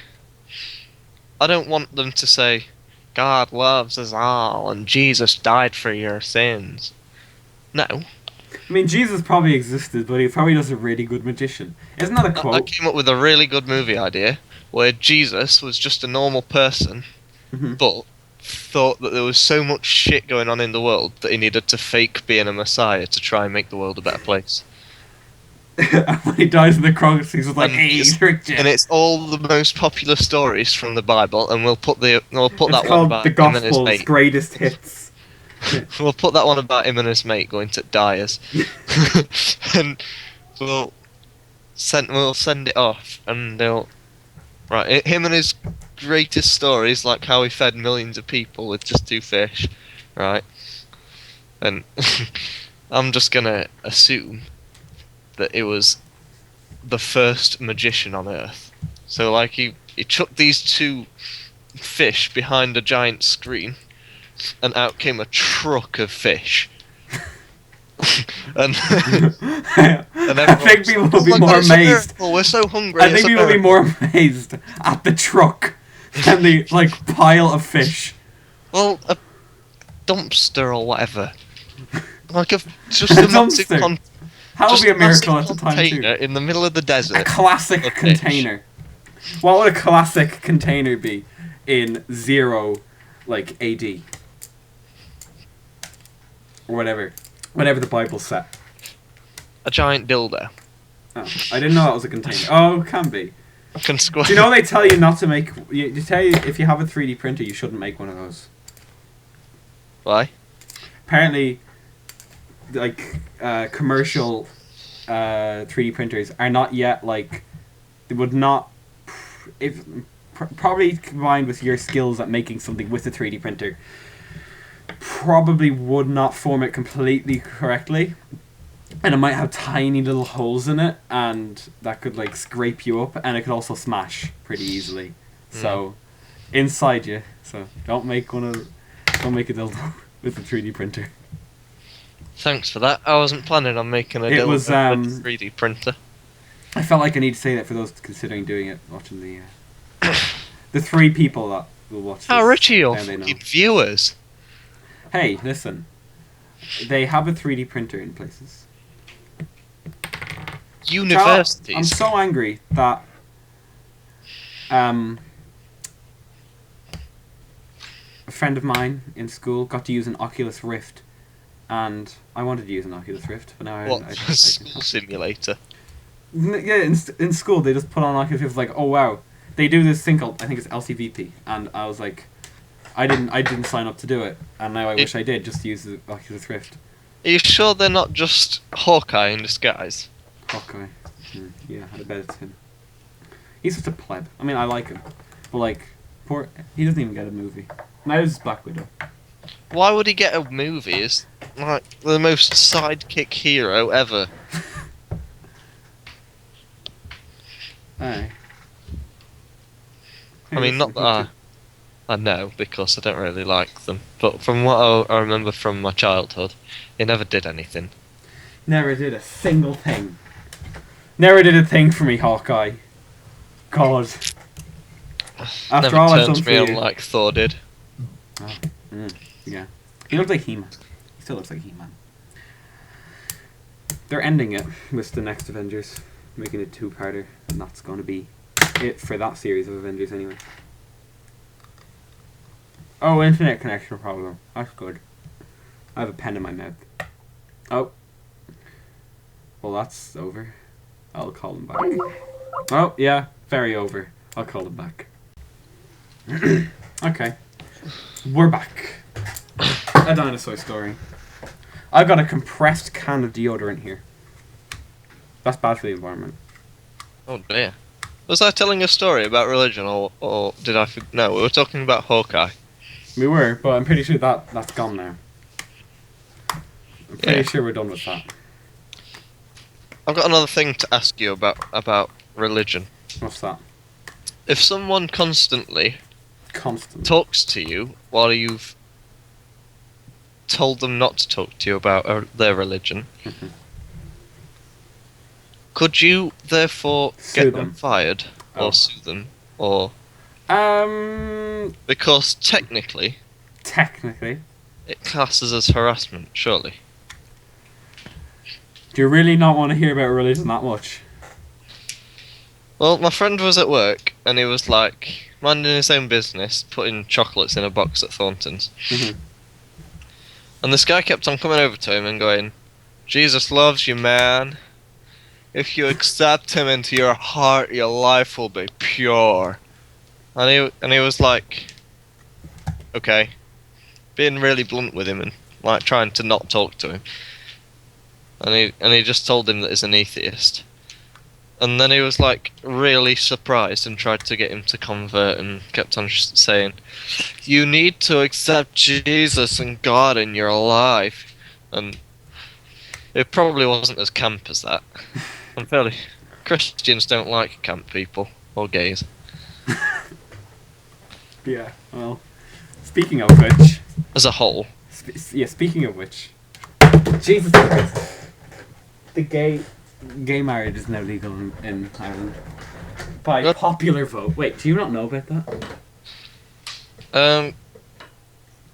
I don't want them to say, God loves us all and Jesus died for your sins. No. I mean, Jesus probably existed, but he probably was a really good magician. Isn't that a quote? I came up with a really good movie idea where Jesus was just a normal person, but thought that there was so much shit going on in the world that he needed to fake being a messiah to try and make the world a better place. When he dies in the cross, he's just like, And "Hey, and it's all the most popular stories from the Bible, and we'll put that one called about the him and his Gospel's mate. greatest hits. We'll put that one about him and his mate going to Dyers, and we'll send it off, and they'll him and his greatest stories, like how he fed millions of people with just 2 fish, right? And I'm just gonna assume that it was the first magician on Earth. So like he chucked these 2 fish behind a giant screen, and out came a truck of fish. and I think people will be more amazed. We're so hungry. I think people will be more amazed at the truck than the pile of fish. Well, a dumpster or whatever. Just a massive dumpster. That would be a miracle at the time too. In the middle of the desert. A classic container. What would a classic container be in 0, AD? Or whatever. Whatever the Bible said. A giant dildo. Oh, I didn't know that was a container. Oh, it can be. Can square. Do you know they tell you not to make... They tell you if you have a 3D printer, you shouldn't make one of those. Why? Apparently, commercial 3D printers are not yet, they would not... probably combined with your skills at making something with a 3D printer, probably would not form it completely correctly. And it might have tiny little holes in it, and that could like scrape you up, and it could also smash pretty easily. So, inside you. So don't make a dildo with a 3D printer. Thanks for that. I wasn't planning on making a It dildo was, with a 3D printer. I felt like I need to say that for those considering doing it, watching the 3 people that will watch this. How rich are your then they know. fucking viewers? Hey, listen. They have a 3D printer in places. Universities. I'm so angry that a friend of mine in school got to use an Oculus Rift, and I wanted to use an Oculus Rift, but now What, I school simulator? yeah, in school they just put on Oculus Rift, like, oh wow, they do this thing called, I think it's LCVP, and I was like, I didn't sign up to do it, and now I wish I did, just to use the Oculus Rift. Are you sure they're not just Hawkeye in disguise? Hawkeye. Yeah, I bet it's him. He's such a pleb. I mean, I like him. But, like, he doesn't even get a movie. Neither does Black Widow. Why would he get a movie? He's like the most sidekick hero ever. Aye. I mean, not that I know, because I don't really like them. But from what I remember from my childhood, he never did anything. Never did a single thing. Never did a thing for me, Hawkeye. God. After Never all I've turned done for me you. on like Thor did. Oh, yeah. He looks like He-Man. He still looks like He-Man. They're ending it with the next Avengers, making it 2-parter, and that's going to be it for that series of Avengers anyway. Oh, internet connection problem. That's good. I have a pen in my mouth. Oh. Well, that's over. I'll call him back. Oh, yeah, very over. I'll call him back. Okay. We're back. A dinosaur story. I've got a compressed can of deodorant here. That's bad for the environment. Oh dear. Was I telling a story about religion, or did I? No, we were talking about Hawkeye. We were, but I'm pretty sure that's gone now. I'm pretty Yeah. sure we're done with that. I've got another thing to ask you about religion. What's that? If someone constantly Constant. talks to you while you've told them not to talk to you about their religion, could you therefore Sue get them. them fired Oh. or sue them, or because technically Technically. it classes as harassment, surely? Do you really not want to hear about religion that much? Well, my friend was at work and he was like minding his own business, putting chocolates in a box at Thornton's. Mhm. And this guy kept on coming over to him and going, "Jesus loves you, man. If you accept him into your heart, your life will be pure." And he was like, okay, being really blunt with him and like trying to not talk to him. And he just told him that he's an atheist. And then he was like really surprised and tried to get him to convert and kept on saying, "You need to accept Jesus and God in your life." And it probably wasn't as camp as that. I'm fairly... Christians don't like camp people or gays. Yeah, well, speaking of which... As a whole. Speaking of which... Jesus Christ. The gay marriage is now legal in Ireland. By What? popular vote. Wait, do you not know about that?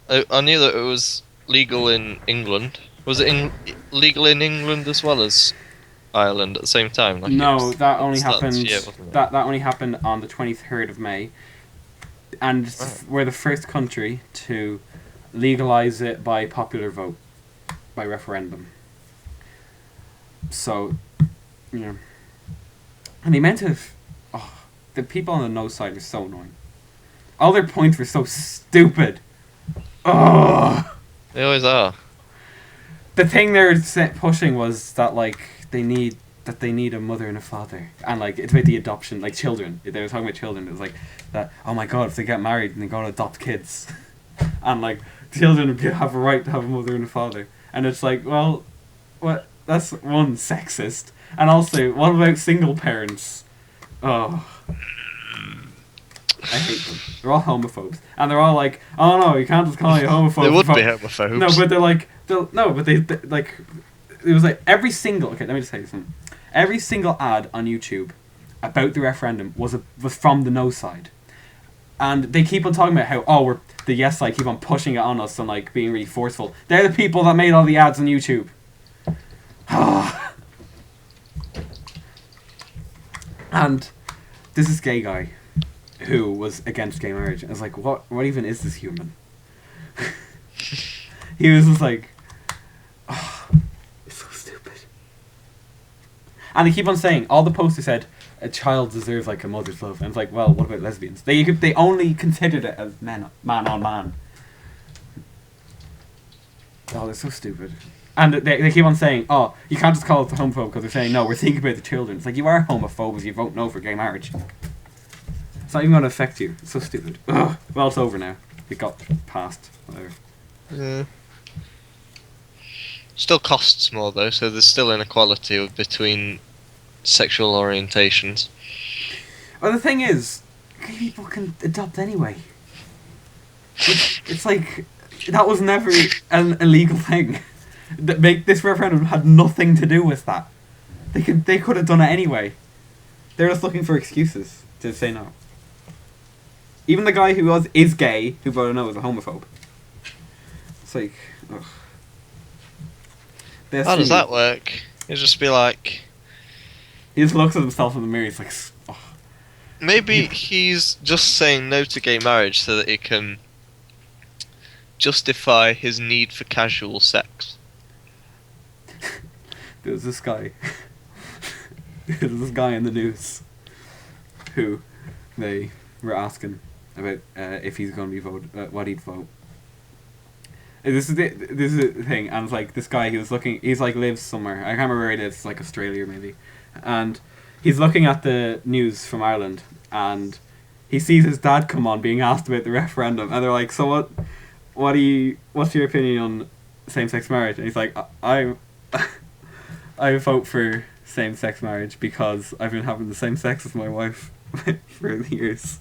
I knew that it was legal in England. Was it legal in England as well as Ireland at the same time? Like No, that only happened. wasn't it? That only happened on the 23rd of May, and we're the first country to legalize it by popular vote, by referendum. So, yeah. And the amount of the people on the no side are so annoying. All their points were so stupid. Oh. They always are. The thing they're pushing was that like they need that they need a mother and a father, and like it's about the adoption, like children. They were talking about children. It was like that. Oh my god, if they get married and they go to adopt kids, and like children have a right to have a mother and a father, and it's like, well, what? That's one sexist, and also what about single parents? Oh. I hate them. They're all homophobes, and they're all like, "Oh no, you can't just call me a homophobe." They would be homophobes. No, but they're like, no, but they like, it was like every single. Okay, let me just tell you something. Every single ad on YouTube about the referendum was from the no side, and they keep on talking about how we're the yes side keep on pushing it on us and like being really forceful. They're the people that made all the ads on YouTube. And there's this gay guy who was against gay marriage. I was like, what even is this human? He was just like, it's so stupid. And they keep on saying, all the posters said, a child deserves like a mother's love. And it's like, well, what about lesbians? They only considered it as man on man. Oh, they're so stupid. And they keep on saying, oh, you can't just call it the homophobe because they're saying, no, we're thinking about the children. It's like, you are homophobe if you vote no for gay marriage. It's not even going to affect you. It's so stupid. Ugh. Well, it's over now. It got passed. Whatever. Yeah. Still costs more though, so there's still inequality between sexual orientations. Well, the thing is, gay people can adopt anyway. It's like, that was never an illegal thing. This referendum had nothing to do with that. They could have done it anyway. They're just looking for excuses to say no. Even the guy who is gay who voted no was a homophobe. It's like, ugh. How does that work? It'd just be like, he just looks at himself in the mirror. He's like, oh. Maybe he's just saying no to gay marriage so that he can justify his need for casual sex. There was this guy. There was this guy in the news who they were asking about if he's going to be voted, what he'd vote. This is the thing, and it's like this guy. He's like lives somewhere. I can't remember where he lives. It's like Australia maybe, and he's looking at the news from Ireland, and he sees his dad come on being asked about the referendum, and they're like, "So what's your opinion on same-sex marriage?" And he's like, I vote for same-sex marriage because I've been having the same sex with my wife for years.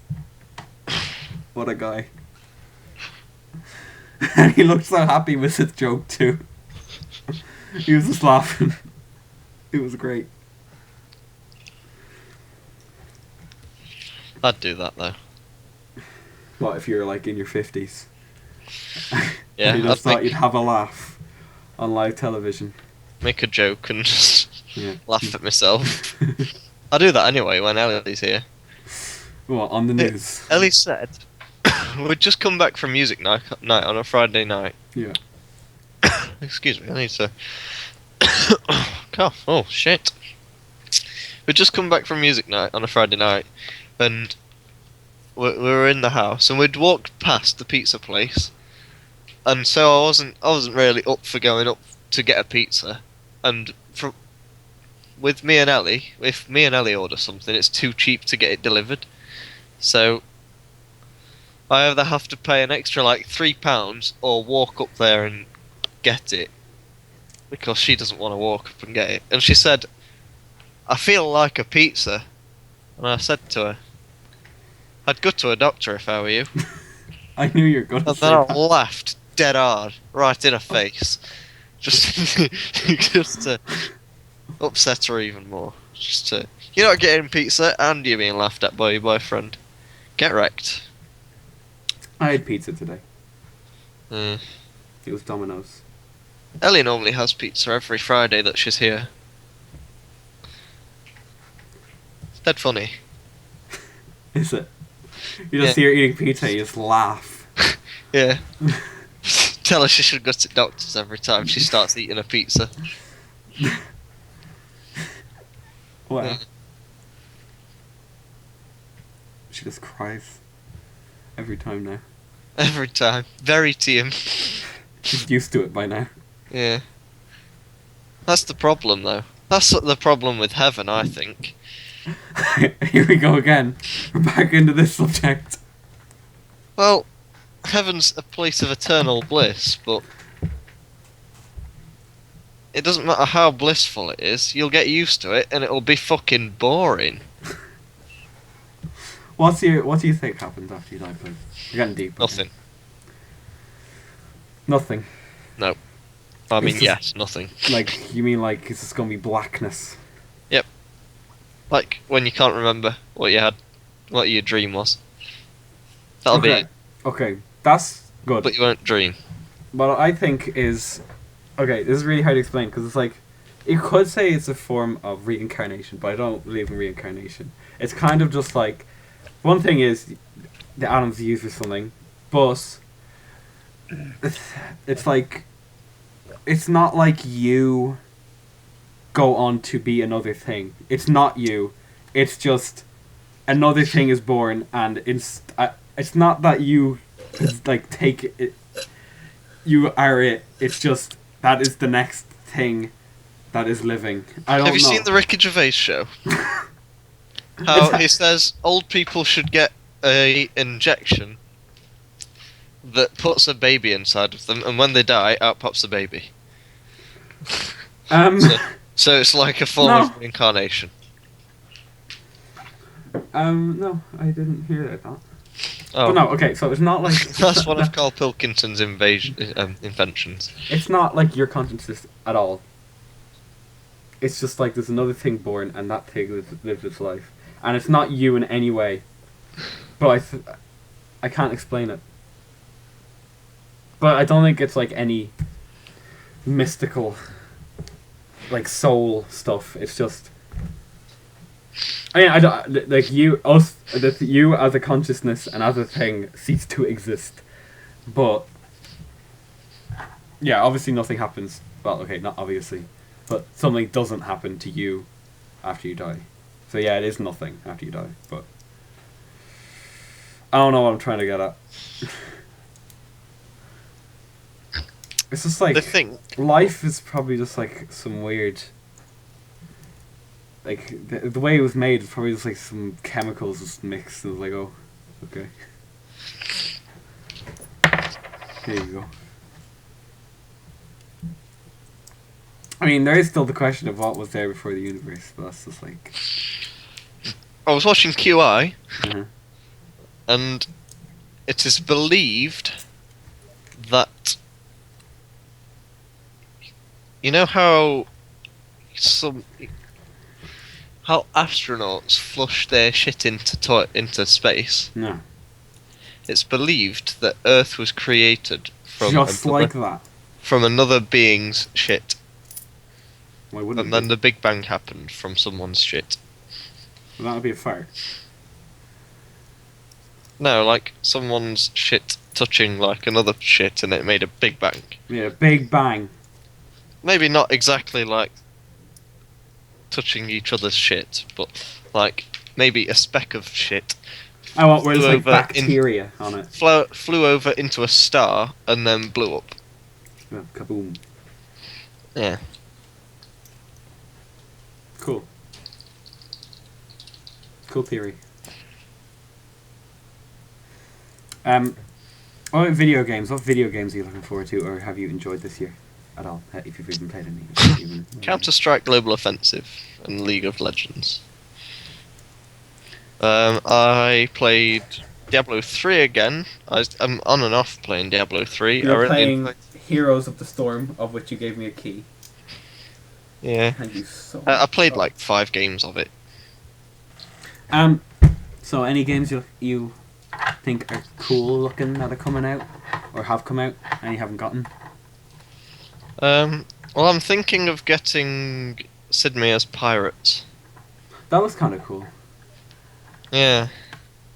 What a guy. And he looked so happy with his joke too. He was just laughing. It was great. I'd do that though. What if you're like in your 50s? Yeah, you just I'd thought you'd have a laugh on live television. make a joke and just Yeah. laugh at myself. I do that anyway when Ellie's here. What, on the news? Ellie said we'd just come back from music night on a Friday night. Yeah. Excuse me, I need to cough. Oh shit. We'd just come back from music night on a Friday night, and we were in the house, and we'd walked past the pizza place, and so I wasn't really up for going up to get a pizza, and with me and Ellie, if me and Ellie order something, it's too cheap to get it delivered, so I either have to pay an extra like £3 or walk up there and get it, because she doesn't want to walk up and get it. And she said, I feel like a pizza. And I said to her, I'd go to a doctor if I were you. I knew you were going to And say then I that. laughed dead hard, right in her face. Just to upset her even more. You're not getting pizza and you're being laughed at by your boyfriend. Get wrecked. I had pizza today. Mm. It was Domino's. Ellie normally has pizza every Friday that she's here. It's dead funny. Is it? You just see her eating pizza, you just laugh. Yeah. Tell her she should go to doctors every time she starts eating a pizza. Wow. Yeah. She just cries. Every time now. Every time. Very team. She's used to it by now. Yeah. That's the problem though. That's the problem with heaven, I think. Here we go again. We're back into this subject. Well, heaven's a place of eternal bliss, but it doesn't matter how blissful it is, you'll get used to it and it'll be fucking boring. What do you think happens after you die, please? We're getting deep. Nothing. Nothing. No. I mean, It's just- yes, nothing. Like, you mean like it's just gonna be blackness? Like when you can't remember what your dream was. That'll be Okay. it. Okay, that's good. But you won't dream. What I think is, okay, this is really hard to explain because it's like, you could say it's a form of reincarnation, but I don't believe in reincarnation. It's kind of just like, one thing is, the atom's used for something, but it's like, it's not like you go on to be another thing. It's not you. It's just another thing is born, and it's not that you like take it. You are it. It's just that is the next thing that is living. I don't Have you know. seen the Ricky Gervais show? How he says old people should get a injection that puts a baby inside of them, and when they die, out pops the baby. Um, So it's like a form of reincarnation. no, I didn't hear that. Oh, But no, okay, so it's not like that's one of Carl Pilkington's inventions. it's not like your consciousness at all. It's just like there's another thing born, and that thing lives its life, and it's not you in any way. But I can't explain it. But I don't think it's like any mystical, like soul stuff. It's just. I mean, I don't like you as a consciousness and as a thing cease to exist, but yeah, obviously nothing happens. Well, okay, not obviously, but something doesn't happen to you after you die. So yeah, it is nothing after you die. But I don't know what I'm trying to get at. It's just like The thing, life is probably just like some weird. Like the way it was made is probably just like some chemicals just mixed and it was like, oh, okay. Here you go. I mean, there is still the question of what was there before the universe, but that's just like. I was watching QI, Uh-huh. and it is believed that you know how astronauts flush their shit into space. No. It's believed that Earth was created from Just like that. from another being's shit, Why wouldn't and it then the Big Bang happened from someone's shit. be? That would be a fart. No, like someone's shit touching like another shit, and it made a Big Bang. Yeah, Big Bang. Maybe not exactly like touching each other's shit, but like maybe a speck of shit I want where there's Flew like over bacteria on it. flew over into a star and then blew up. Yeah, kaboom. Yeah. Cool. Cool theory. What about video games? What video games are you looking forward to, or have you enjoyed this year at all? If you've even played any. Even, Counter-Strike Global Offensive and League of Legends. I played Diablo 3 again. I'm on and off playing Diablo 3. You're I really playing enjoy- Heroes of the Storm, of which you gave me a key. Yeah. Thank you so much. I played like 5 games of it. So any games you think are cool looking that are coming out, or have come out, and you haven't gotten? Well, I'm thinking of getting Sid Meier's Pirates. That was kind of cool. Yeah.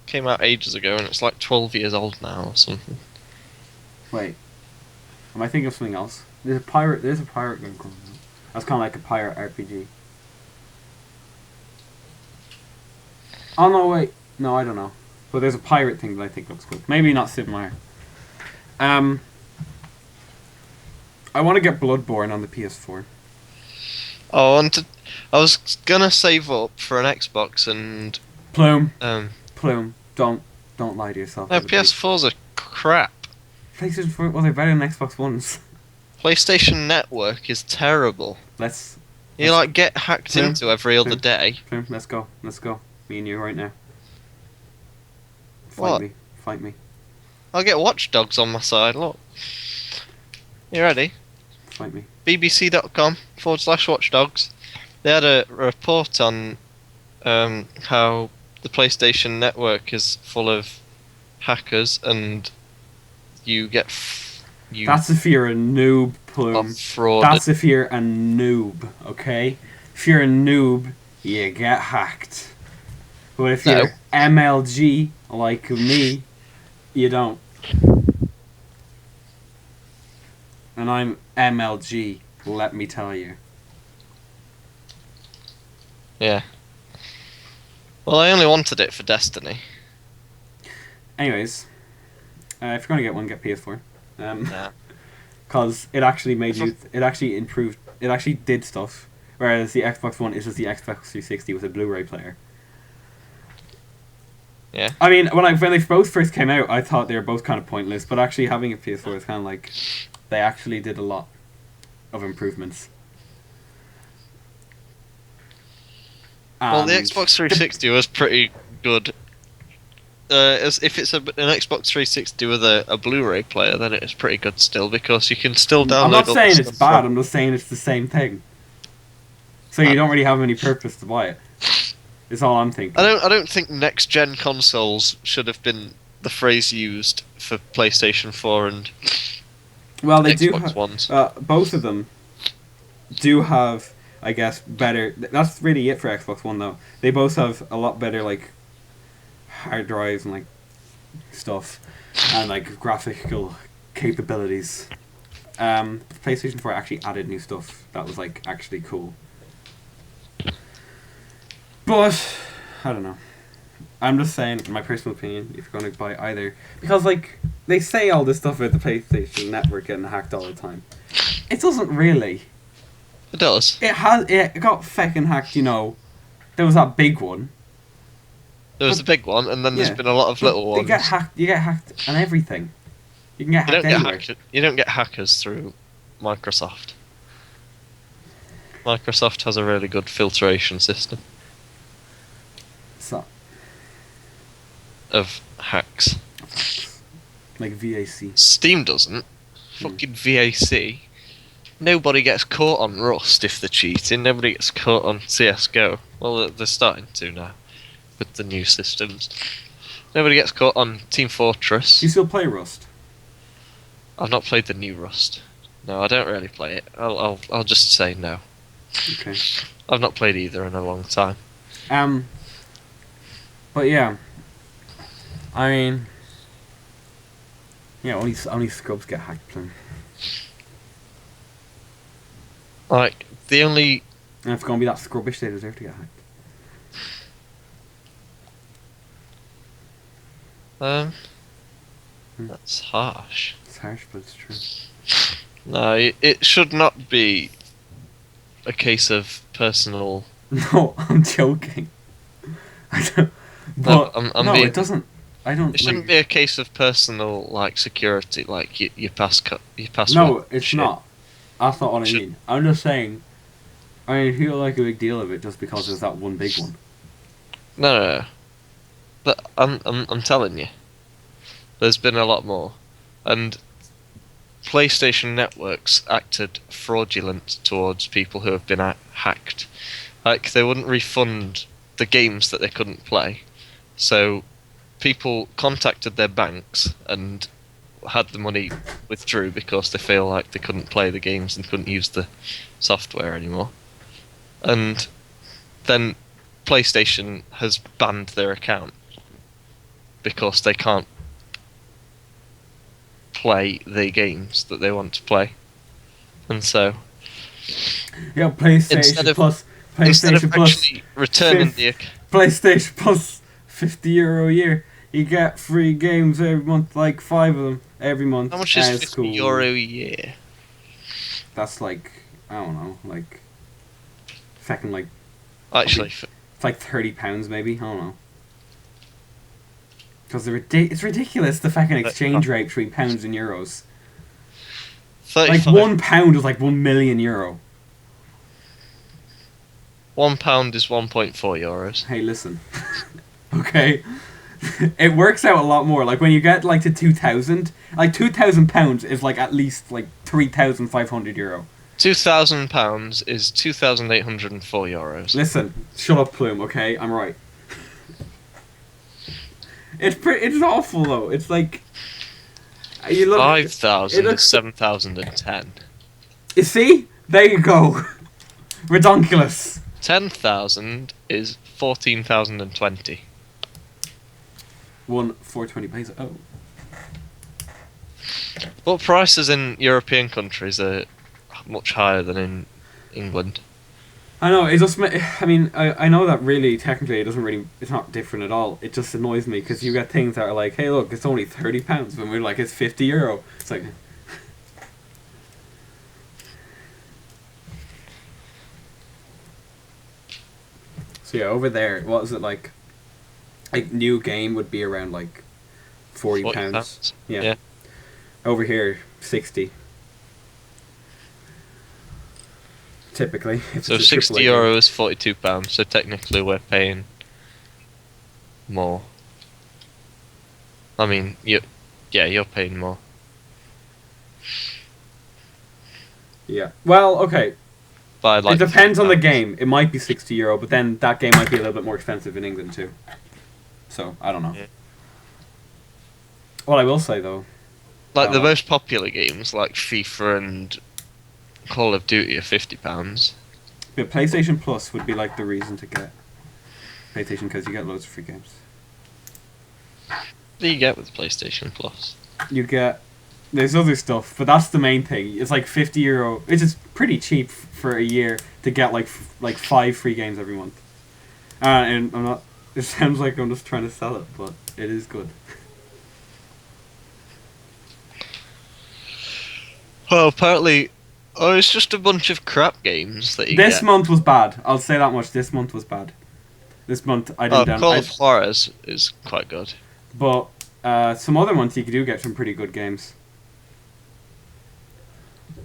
Came out ages ago and it's like 12 years old now or something. Wait, am I thinking of something else? There's a pirate game coming out. That's kind of like a pirate RPG. Oh no, wait, no, I don't know. But there's a pirate thing that I think looks good. Maybe not Sid Meier. I want to get Bloodborne on the PS4. I wanted. I was gonna save up for an Xbox and Plume, um. Plume, don't lie to yourself. No, everybody. PS4s are crap. PlayStation 4, well, they're better than Xbox Ones. PlayStation Network is terrible. Let's You like get hacked Plume, into every other Plume. day. Plume, let's go. Me and you right now. What? Fight me. I'll get Watch Dogs on my side. Look. You ready? Fight me. BBC.com/watchdogs. They had a report on how the PlayStation Network is full of hackers, and you get That's if you're a noob, Plume. fraud. That's if you're a noob, okay? If you're a noob, you get hacked. But if No. you're MLG, like me, you don't. And I'm MLG, let me tell you. Yeah. Well, I only wanted it for Destiny. Anyways, if you're gonna get one, get PS4. Yeah. Because it actually made you. It actually improved. It actually did stuff. Whereas the Xbox One is just the Xbox 360 with a Blu-ray player. Yeah. I mean, when they both first came out, I thought they were both kind of pointless. But actually, having a PS4 is kind of like they actually did a lot of improvements. Well, the And Xbox 360 was pretty good. As if it's an Xbox 360 with a Blu-ray player, then it's pretty good still, because you can still download. I'm not all saying the it's stuff bad. from- I'm just saying it's the same thing. So you don't really have any purpose to buy it. Is all I'm thinking. I don't think next gen consoles should have been the phrase used for PlayStation 4 and Well, they Xbox do. Ones. Both of them do have, I guess, better. That's really it for Xbox One, though. They both have a lot better, like, hard drives and like stuff, and like graphical capabilities. PlayStation 4 actually added new stuff that was like actually cool. But I don't know. I'm just saying, in my personal opinion, if you're going to buy either, because like they say all this stuff about the PlayStation Network getting hacked all the time, it doesn't really. It does. It got fucking hacked. You know, there was that big one. There was a big one, and then Yeah. there's been a lot of little ones. You get hacked on everything. You can get You hacked don't get anywhere. you don't get hackers through Microsoft. Microsoft has a really good filtration system So, of hacks. like VAC. Steam doesn't. Fucking VAC. Nobody gets caught on Rust if they're cheating. Nobody gets caught on CS:GO. Well, they're starting to now with the new systems. Nobody gets caught on Team Fortress. Do you still play Rust? I've not played the new Rust. No, I don't really play it. I'll just say no. Okay. I've not played either in a long time. But yeah. I mean, yeah, only scrubs get hacked. Plume. Like the only And if it's gonna be that scrubbish, they deserve to get hacked. that's harsh. It's harsh, but it's true. No, it should not be a case of personal. No, I'm joking. I don't. No, But I'm no, being- it doesn't. I don't. It shouldn't like, be a case of personal like security, like your password. No, it's shit. not. That's not what I Should- mean. I'm just saying. I feel like a big deal of it just because there's that one big one. No. But I'm telling you, there's been a lot more, and PlayStation Networks acted fraudulent towards people who have been hacked. Like they wouldn't refund the games that they couldn't play, so people contacted their banks and had the money withdrew because they feel like they couldn't play the games and couldn't use the software anymore. And then PlayStation has banned their account because they can't play the games that they want to play. And so Yeah, PlayStation Instead of- Plus. instead of PlayStation Plus. actually returning the PlayStation Plus. €50 a year. You get free games every month, like 5 of them every month. how much is at €50 school. a year? That's like, I don't know, like Fucking like Actually, it's like £30 maybe. I don't know. Because it's ridiculous the fucking exchange rate between pounds and euros. Like 35. £1 is like €1,000,000. £1 is 1.4 euros. Hey, listen. Okay. It works out a lot more. Like when you get like to 2,000, like £2,000 is like at least like €3,500. £2,000 is 2,804 euros. Listen, shut up, Plume. Okay, I'm right. It's awful though. It's like you look. 5,000 looks- is 7,010. You see, there you go. Redonkulous. 10,000 is 14,020. 420 pesos. Oh, But prices in European countries are much higher than in England. I know. It just. I mean, I know that really technically it doesn't really. It's not different at all. It just annoys me because you get things that are like, hey, look, it's only £30, when we're like, it's €50. It's like. So yeah, over there, what is it like? Like new game would be around like £40. Yeah. Yeah. Over here, 60. Typically, if So it's a €60 AAA game. is £42, so technically we're paying more. I mean, you're paying more. Yeah. Well, okay. By like It depends on the £3. game. It might be €60, but then that game might be a little bit more expensive in England too. So I don't know. Yeah. What I will say though, Like the most popular games, like FIFA and Call of Duty, are £50. the PlayStation Plus would be like the reason to get PlayStation because you get loads of free games. What do you get with PlayStation Plus? You get there's other stuff, but that's the main thing. It's like €50. It's just pretty cheap for a year to get like 5 free games every month. And I'm not. It sounds like I'm just trying to sell it, but it is good. Well, apparently, it's just a bunch of crap games that you This get. month was bad. I'll say that much. This month was bad. This month I didn't Call of Juarez is quite good. But some other months you do get some pretty good games.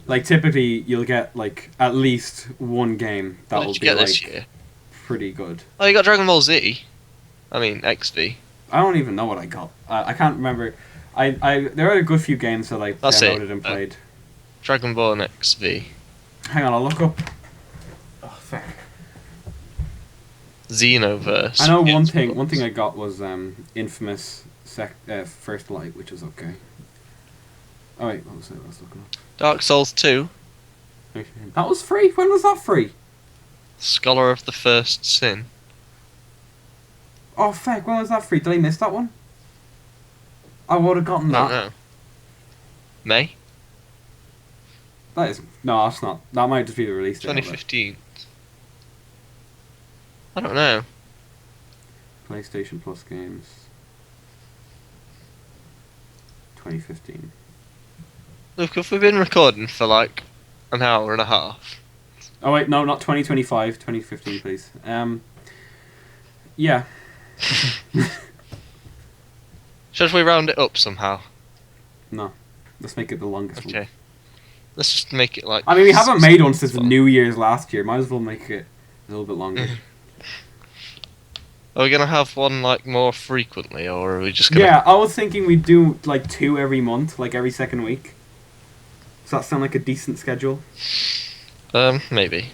Like typically you'll get like at least one game that What will did you be get like this year? pretty good. Oh, you got Dragon Ball Z. I mean, XV. I don't even know what I got. I can't remember. There are a good few games that I That's it. downloaded and played. Dragon Ball and XV. Hang on, I'll look up. Oh fuck. Xenoverse. I know one Yes, thing. but- One thing I got was Infamous First Light, which was okay. Oh wait, what was it? I was looking up. Dark Souls 2. That was free. When was that free? Scholar of the First Sin. Oh fuck! When was that free? Did I miss that one? I would have gotten I that. don't know. May? That is no, that's not. That might just be the release date. of it. 2015. I don't know. PlayStation Plus games. 2015. Look, if we've been recording for like an hour and a half. Oh wait, no, not 2025. 2015, please. Yeah. Should we round it up somehow? No, let's make it the longest one. Okay. Let's just make it like. I mean, we haven't made one since Well, New Year's last year. Might as well make it a little bit longer. Are we gonna have one like more frequently, or are we just gonna? Yeah, I was thinking we'd do like 2 every month, like every second week. Does that sound like a decent schedule? Maybe.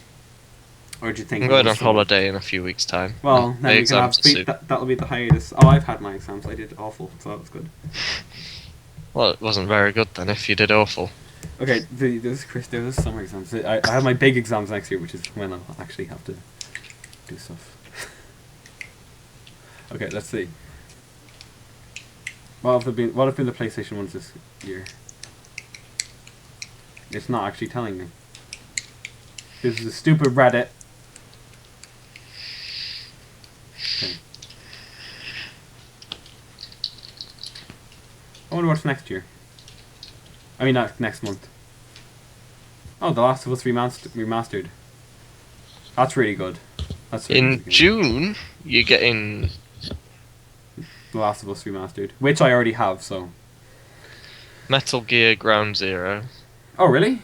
Or do you think? I'm going we'll on sort of- holiday in a few weeks' time. Well, My then we can have exams are soon. that'll be the hiatus. Oh, I've had my exams. I did awful, so that was good. Well, it wasn't very good then. If you did awful. Okay, there's summer exams. I have my big exams next year, which is when I'll actually have to do stuff. Okay, let's see. What have been the PlayStation ones this year? It's not actually telling me. This is a stupid Reddit. Okay. I wonder what's next year. I mean, not next month. Oh, The Last of Us remastered. That's really good. That's really In good. June, you're getting The Last of Us Remastered, which I already have, so... Metal Gear Ground Zero. Oh, really?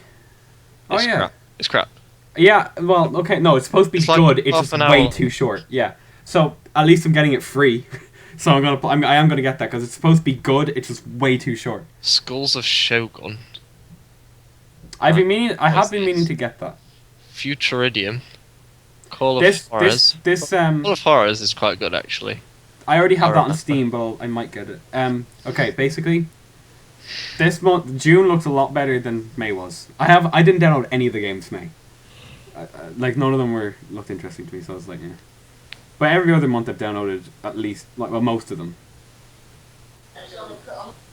Oh, It's yeah. crap. It's crap. Yeah, well, okay, no, it's supposed to be It's like good, it's half just an way hour. too short, yeah. So, at least I'm getting it free. So I am gonna get that, because it's supposed to be good, it's just way too short. Skulls of Shogun. I have What's been meaning this? to get that. Futuridium. Call of This, Horrors. Call of Horrors is quite good, actually. I already have I that on remember. Steam, but I might get it. Okay, basically, this month June looks a lot better than May was. I didn't download any of the games May. Like none of them looked interesting to me, so I was like, yeah. But every other month I've downloaded at least most of them.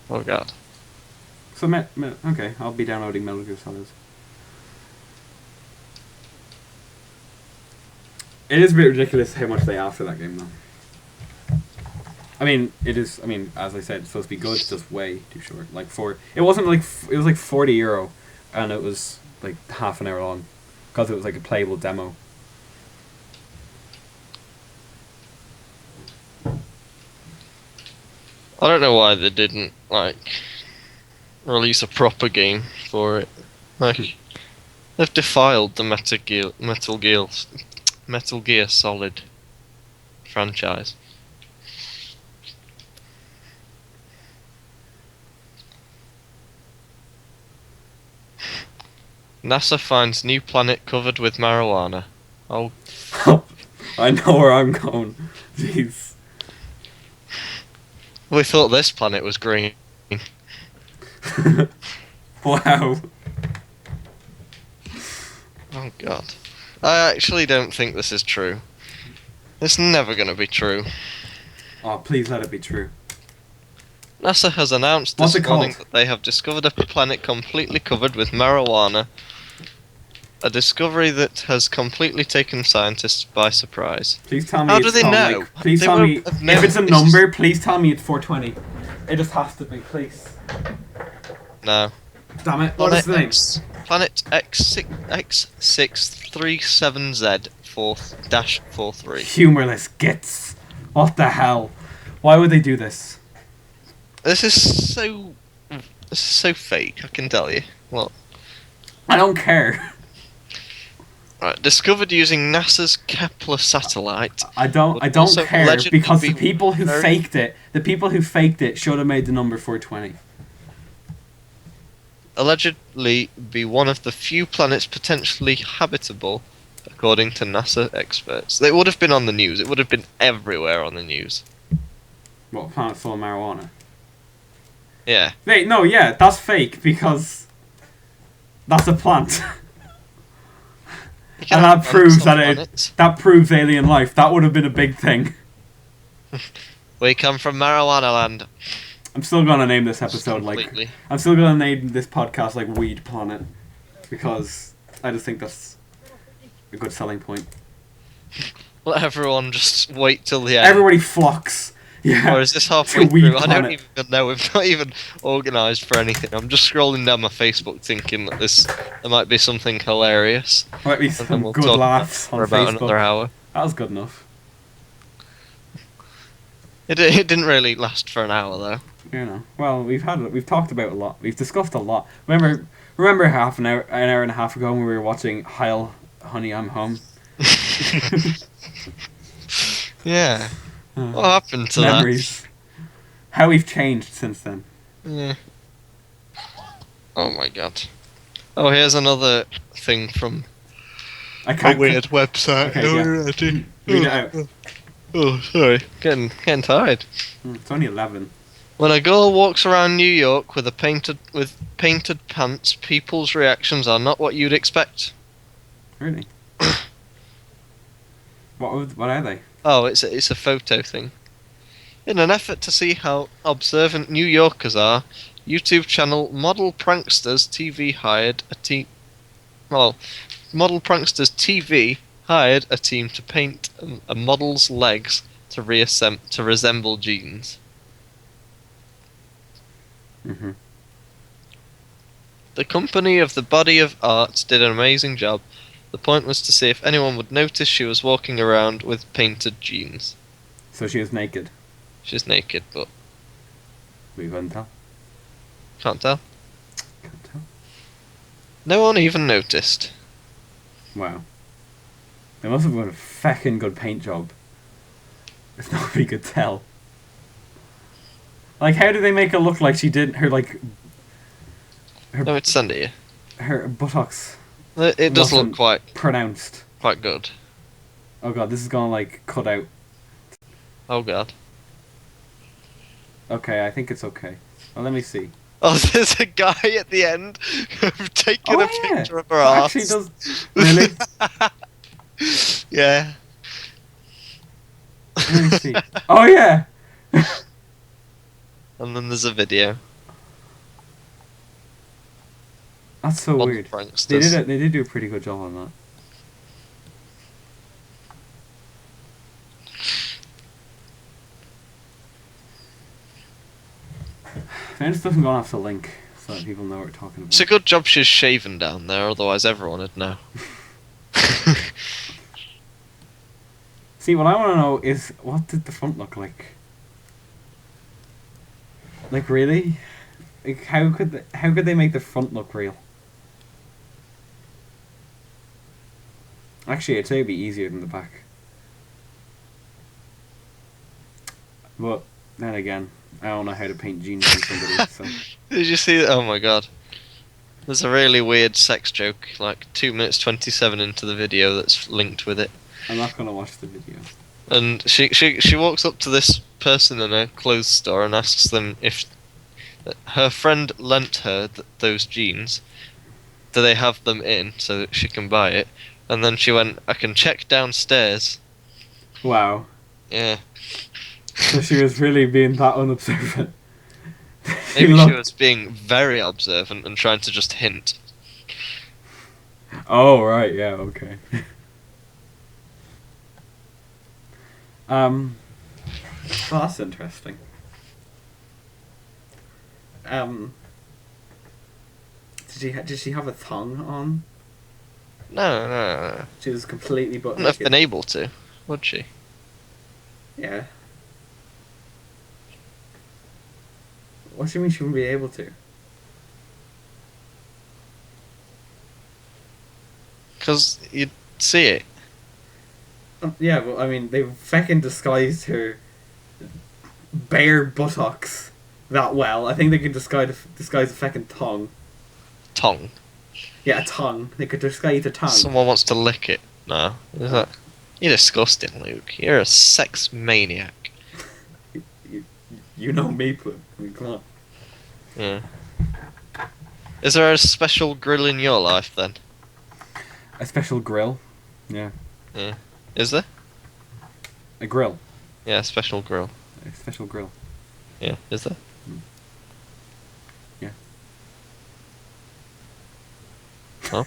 Oh god. So okay, I'll be downloading Metal Gear Solid. It is a bit ridiculous how much they ask for that game, though. I mean, it is. I mean, as I said, it's supposed to be good. It's just way too short. Like it wasn't like it was like €40, and it was like half an hour long, because it was like a playable demo. I don't know why they didn't, release a proper game for it. They've defiled the Metal Gear Solid franchise. NASA finds new planet covered with marijuana. Oh, I know where I'm going. Jeez. we thought this planet was green. Wow. Oh god. I actually don't think this is true. It's never gonna be true. Oh, please let it be true. NASA has announced What's this it morning called? that they have discovered a planet completely covered with marijuana. A discovery that has completely taken scientists by surprise. Please tell me. How do it's they not, know? Like, please They tell won't me have if known. it's a It's number. Please tell me it's 420. It just has to be, please. No. Damn it! What is the name? Planet X637Z 4-43. Humorless gits. What the hell? Why would they do this? This is so fake, I can tell you. Well, I don't care. right, discovered using NASA's Kepler satellite. I don't Also care allegedly because be the people who very- faked it should have made the number 420. Allegedly be one of the few planets potentially habitable, according to NASA experts. It would have been on the news. It would have been everywhere on the news. What, a planet full of marijuana? Yeah. Wait, no, yeah, that's fake because that's a plant. You can And have that proves planets that on planets. that proves alien life. That would have been a big thing. We come from Marijuana Land. I'm still gonna name this episode Completely. I'm still gonna name this podcast like Weed Planet because I just think that's a good selling point. Let everyone just wait till the end. Everybody flocks. Yeah. Or is this halfway to Weed through? I don't Planet. even know. We've not even organised for anything. I'm just scrolling down my Facebook thinking that there might be something hilarious. Might be And then some we'll good talk laughs for on about another Facebook. hour. That was good enough. It didn't really last for an hour though. You know. Well, we've talked about a lot. We've discussed a lot. Remember an hour and a half ago when we were watching Heil, Honey, I'm Home. Yeah. What happened to Memories. How we've changed since then. that? Yeah. Oh my god. Oh, here's another thing from I a can't. weird website. Okay, yeah. Already. Read it out. Oh, sorry. Getting tired. It's only 11. When a girl walks around New York with painted pants, people's reactions are not what you'd expect. Really? What are they? Oh, it's a photo thing. In an effort to see how observant New Yorkers are, YouTube channel Model Pranksters TV hired a team. Well, Model Pranksters TV hired a team to paint a model's legs to resemble jeans. Mm-hmm. The company of the body of art did an amazing job, The point was to see if anyone would notice she was walking around with painted jeans. So she was naked. She's naked, but We couldn't tell. can't tell. Can't tell. No one even noticed. Wow. They must have done a feckin' good paint job. If nobody could tell. Like, how did they make her look like she did her, like... No, it's send it you. Her buttocks It does look wasn't quite pronounced. good. Oh god, this is gonna, like, cut out. Oh god. Okay, I think it's okay. Well, let me see. Oh, there's a guy at the end taking Oh, a yeah. picture of her That ass. actually does... Really? Yeah. Let me see. Oh, yeah! And then there's a video. That's so on weird. Pranksters. They did do a pretty good job on that. And this doesn't go off the link, so that people know what we're talking about. It's a good job she's shaven down there, otherwise everyone would know. See, what I want to know is, what did the front look like? Like, really? Like, how could they make the front look real? Actually, I'd say it'd be easier than the back. But then again, I don't know how to paint jeans on somebody, so... Did you see that? Oh my god. There's a really weird sex joke, like 2 minutes 27 into the video that's linked with it. I'm not gonna watch the video. And she walks up to this person in a clothes store and asks them if her friend lent her those jeans. Do they have them in so that she can buy it? And then she went, I can check downstairs. Wow. Yeah. So she was really being that unobservant. Maybe she looked- was being very observant and trying to just hint. Oh, right, yeah, okay. Well, that's interesting. Did she have a thong on? No. She was completely butt Wouldn't have naked. been able to, would she? Yeah. What do you mean she wouldn't be able to? Because you'd see it. Yeah, well, I mean, they fucking disguised her bare buttocks that well. I think they could disguise a fucking tongue. Tongue. Yeah, a tongue. They could disguise a tongue. Someone wants to lick it. No. Is that... You're disgusting, Luke. You're a sex maniac. You know me, Plume. I mean, come on. Yeah. Is there a special grill in your life then? A special grill. Yeah. Yeah. Is there? A grill. Yeah, a special grill. A special grill. Yeah, is there? Yeah. Huh?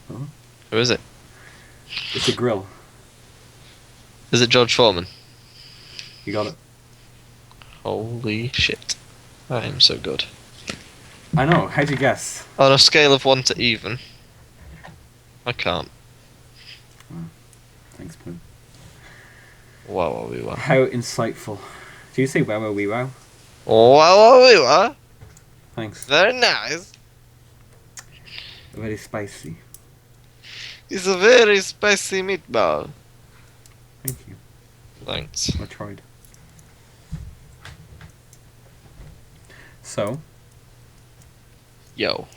Huh? Who is it? It's a grill. Is it George Foreman? You got it. Holy shit. I am so good. I know. How'd you guess? On a scale of 1 to even, I can't. Thanks, Plume. Wow, we were. How insightful. Do you say wow, wee wow? Wow, we were. Thanks. Very nice. Very spicy. It's a very spicy meatball. Thank you. Thanks. I tried. So, Yo.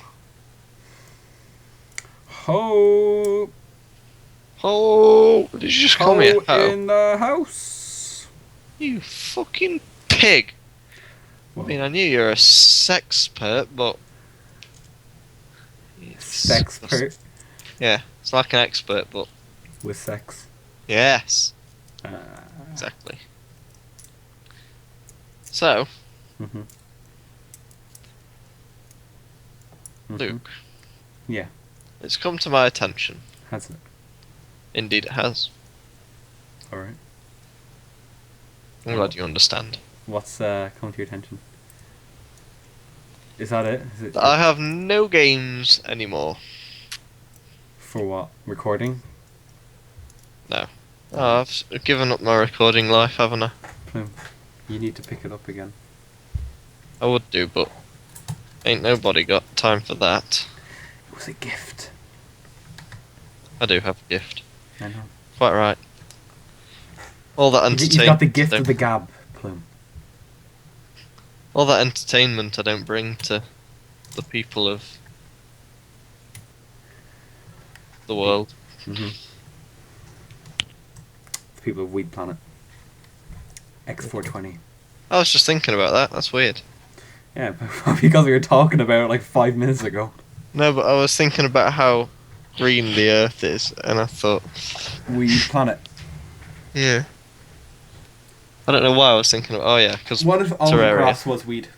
ho Oh, did you just call me a hoe? in the house. You fucking pig. I mean, I knew you're a sexpert, but... Sexpert Yeah, it's like an expert, but... with sex. Yes, Uh, exactly. So, mhm. Mhm. Luke, Yeah, it's come to my attention. has it? Indeed it has. Alright. I'm glad you understand. What's come to your attention? Is that it? Is it I have no games anymore. For what? Recording? No. Oh, I've given up my recording life, haven't I? Plume, you need to pick it up again. I would do, but ain't nobody got time for that. It was a gift. I do have a gift. I know. Quite right. All that entertainment. You've got the gift of the gab, Plume. All that entertainment I don't bring to the people of the world. Mm-hmm. The people of Weed Planet. X420. I was just thinking about that. That's weird. Yeah, because we were talking about it like 5 minutes ago. No, but I was thinking about how green the Earth is, and I thought, Weed Planet. yeah. I don't know why I was thinking. Oh yeah, because What if all the Terraria. grass was weed?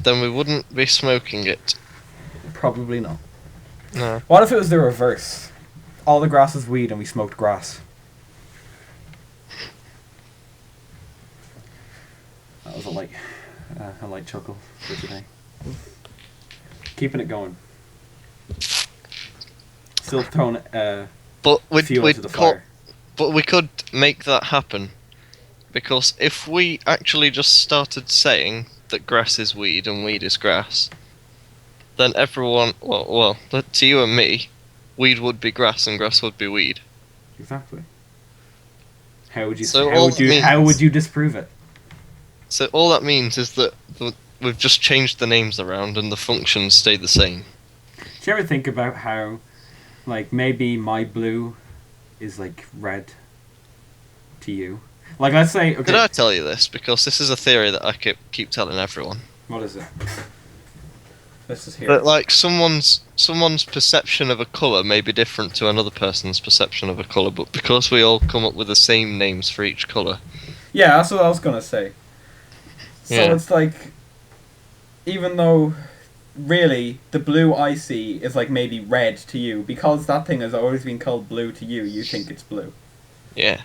Then we wouldn't be smoking it. Probably not. No. What if it was the reverse? All the grass is weed and we smoked grass. That was a light chuckle for today. Keeping it going. Still throwing But fuel into the fire. but we could make that happen, because if we actually just started saying that grass is weed and weed is grass, then everyone, well, to you and me, weed would be grass and grass would be weed. Exactly. How would you? So how would you disprove it? So all that means is that we've just changed the names around and the functions stay the same. Do you ever think about how, like, maybe my blue is like red to you? Like, let's say, okay. Did I tell you this? Because this is a theory that I keep telling everyone. What is it? Let's just hear That it. like someone's perception of a colour may be different to another person's perception of a colour, but because we all come up with the same names for each colour. Yeah, that's what I was gonna say. So Yeah. it's like, even though really the blue I see is like maybe red to you, because that thing has always been called blue to you, you think it's blue. Yeah.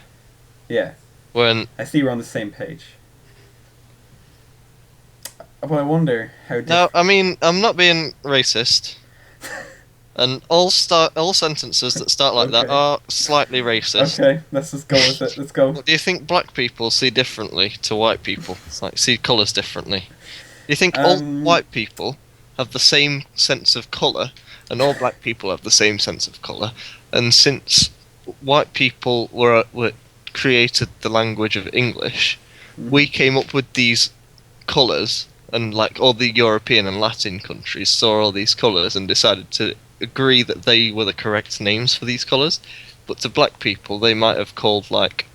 Yeah, When I see we're on the same page. But I wonder how. now, I mean, I'm not being racist, and all sentences that start like that Okay. are slightly racist. Okay, let's just go with it. Let's go. But do you think black people see differently to white people? Like, see colours differently? Do you think all white people have the same sense of colour, and all black people have the same sense of colour? And since white people were created the language of English, we came up with these colours, and like all the European and Latin countries saw all these colours and decided to agree that they were the correct names for these colours. But to black people, they might have called like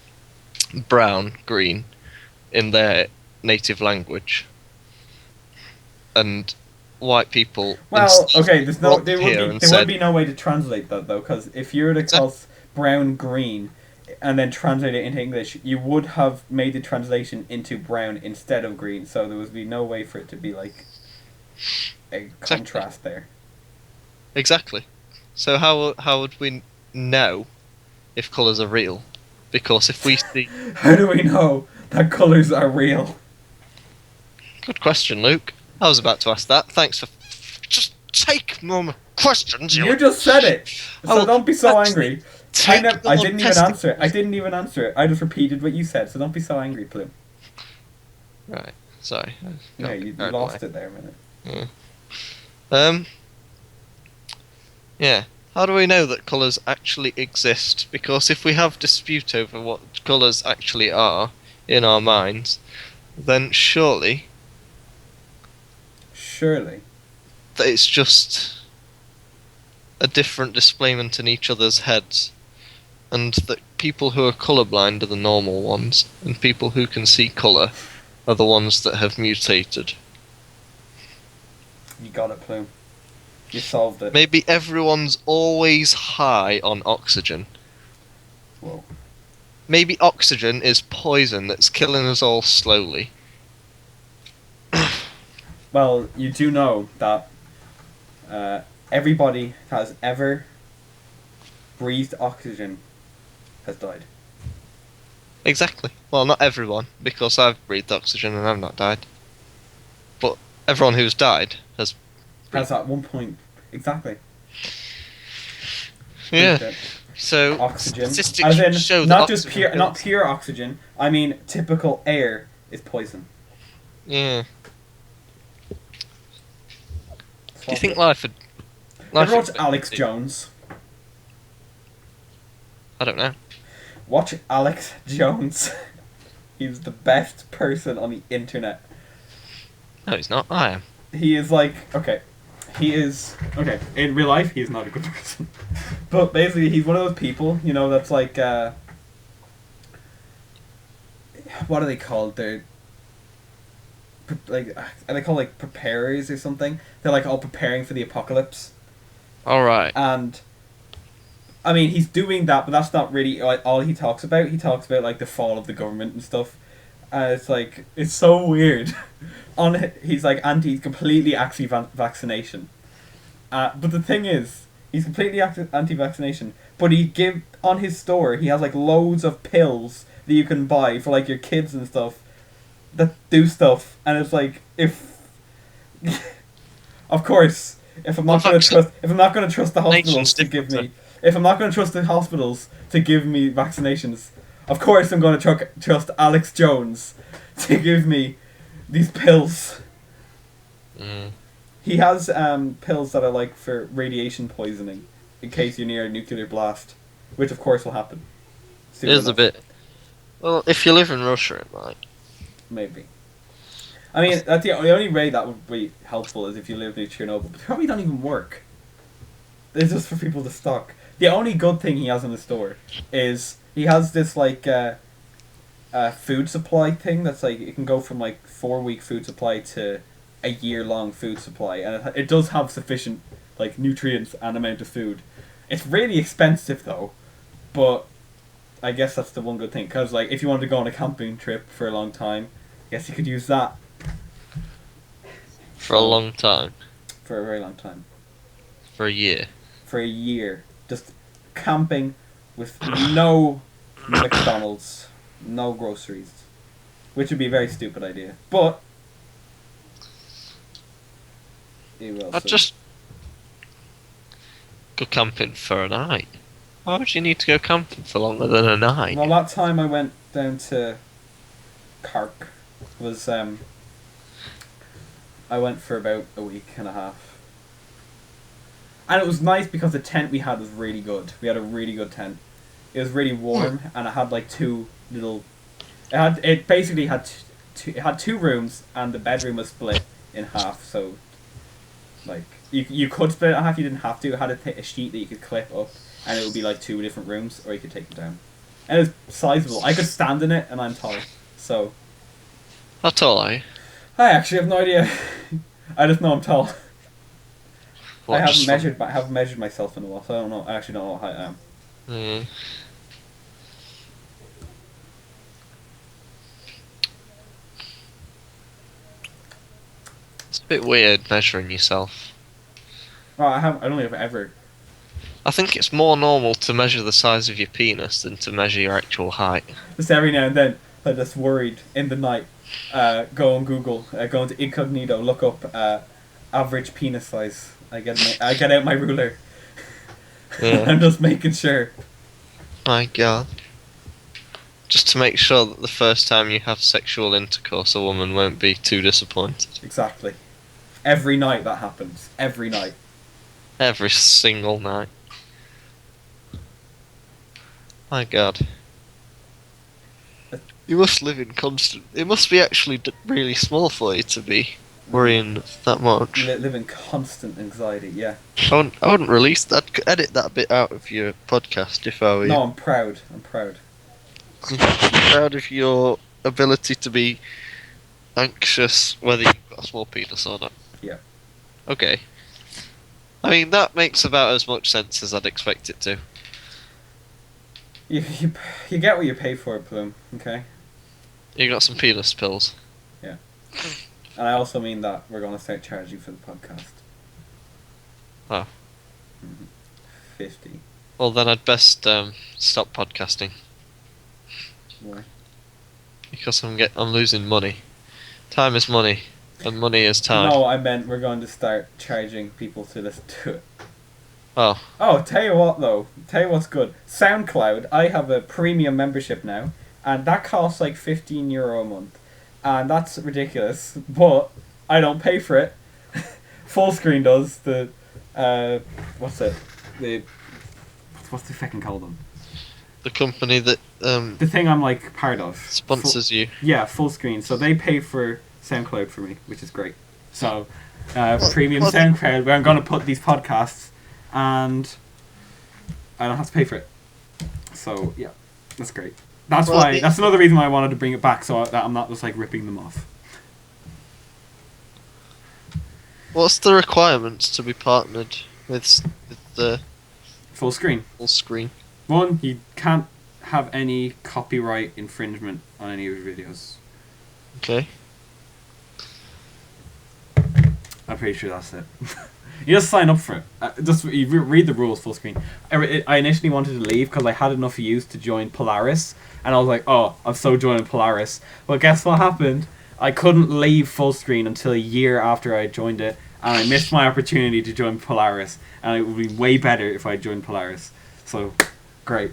brown green in their native language, and white people. Well, okay, there here would and said, be no way to translate that though, because if you were to call brown green and then translate it into English, you would have made the translation into brown instead of green, so there would be no way for it to be like a contrast there. Exactly. So how would we know if colours are real? Because if we see... How do we know that colours are real? Good question, Luke. I was about to ask that. Thanks for... Just take my questions. You just said it, so will don't be so actually angry. I take didn't even testing. answer it. I didn't even answer it. I just repeated what you said, so don't be so angry, Plume. Right. Sorry. Yeah, you lost it there a minute. Yeah. How do we know that colours actually exist? Because if we have dispute over what colours actually are in our minds, then surely that it's just a different displayment in each other's heads, and that people who are colourblind are the normal ones, and people who can see colour are the ones that have mutated. You got it, Plume. You solved it. Maybe everyone's always high on oxygen. Whoa. Maybe oxygen is poison that's killing us all slowly. Well, you do know that everybody that has ever breathed oxygen has died. Exactly. Well, not everyone, because I've breathed oxygen and I've not died. But everyone who's died has Has at one point exactly. Yeah. Okay. So Oxygen, statistics as in show that not just oxygen not kills. pure oxygen. I mean, typical air is poison. Yeah. Do you Swap think it. life Ever watch Alex expectancy? Jones? I don't know. Watch Alex Jones. He's the best person on the internet. No, he's not. I am. He is like, okay. He is okay in real life. He's not a good person, but basically, he's one of those people, you know, that's like, what are they called? They're like, are they called like preparers or something? They're like all preparing for the apocalypse, All right. and I mean, he's doing that, but that's not really like all he talks about. He talks about like the fall of the government and stuff. It's like it's so weird. He's like completely anti-vaccination. But the thing is, he's completely anti-vaccination. But on his store, he has like loads of pills that you can buy for like your kids and stuff that do stuff. And it's like if, of course, if I'm not Well, gonna trust the hospitals vaccination's to give different, me, if I'm not gonna trust the hospitals to give me vaccinations, of course I'm gonna trust Alex Jones to give me these pills. Mm. He has pills that are like for radiation poisoning, in case you're near a nuclear blast, which of course will happen. Soon Here's a enough, bit. Well, if you live in Russia, it might. maybe. I mean, that's the only way that would be helpful is if you live near Chernobyl. But they probably don't even work. It's just for people to stock. The only good thing he has in the store is he has this like food supply thing that's like it can go from like 4-week food supply to a year-long food supply, and it does have sufficient like nutrients and amount of food. It's really expensive though, but I guess that's the one good thing, because like if you wanted to go on a camping trip for a long time, I guess you could use that For a long time. for a very long time. For a year. For a year, just camping with no McDonald's, no groceries, which would be a very stupid idea, but it will. I'd just go camping for a night. Why would you need to go camping for longer than a night? Well, that time I went down to Cork was I went for about a week and a half, and it was nice because the tent we had was really good. We had a really good tent. It was really warm, and it had like two little. It basically had it had two rooms, and the bedroom was split in half. So, like you could split it in half. You didn't have to. It had a sheet that you could clip up, and it would be like two different rooms, or you could take it down. And it was sizable. I could stand in it, and I'm tall, so. How tall are you? I actually have no idea. I just know I'm tall. What, I just haven't measured myself in a while, so I don't know. I actually don't know what height I am. Mm. It's a bit weird measuring yourself. Oh, I don't think I've ever. I think it's more normal to measure the size of your penis than to measure your actual height. Just every now and then, I'm just worried in the night. Go on Google, go into incognito, look up average penis size. I get out my ruler. Yeah. I'm just making sure. My God. Just to make sure that the first time you have sexual intercourse, a woman won't be too disappointed. Exactly. Every night that happens. Every night. Every single night. My God. You must live in constant. It must be actually really small for you to be worrying that much. Live in constant anxiety, yeah. I wouldn't release that. Edit that bit out of your podcast if I were you. No, I'm proud. I'm proud. I'm proud of your ability to be anxious whether you've got a small penis or not. Yeah. Okay. I mean, that makes about as much sense as I'd expect it to. You get what you pay for, Plume, okay? You got some penis pills. Yeah. And I also mean that we're going to start charging for the podcast. Oh. 50. Well, then I'd best stop podcasting. Why? Because I'm losing money. Time is money. And money is time. No, I meant we're going to start charging people to listen to it. Oh, Oh, tell you what though. Tell you what's good. SoundCloud, I have a premium membership now, and that costs like €15 a month. And that's ridiculous, but I don't pay for it. Full Screen does. The what's it? The what's the fucking call them? the company that The thing I'm like part of. sponsors you. Yeah, Full Screen. So they pay for SoundCloud for me, which is great. So premium what- SoundCloud, where I'm gonna put these podcasts, and I don't have to pay for it. So yeah, that's great. That's Well, why. That's another reason why I wanted to bring it back, so that I'm not just like ripping them off. What's the requirements to be partnered with the Full Screen. Full Screen? One, you can't have any copyright infringement on any of your videos. Okay. I'm pretty sure that's it. You just sign up for it. Just you read the rules. Full Screen. I initially wanted to leave because I had enough views to join Polaris, and I was like, "Oh, I'm so joining Polaris." Well, guess what happened? I couldn't leave Full Screen until a year after I joined it, and I missed my opportunity to join Polaris. And it would be way better if I joined Polaris. So, great.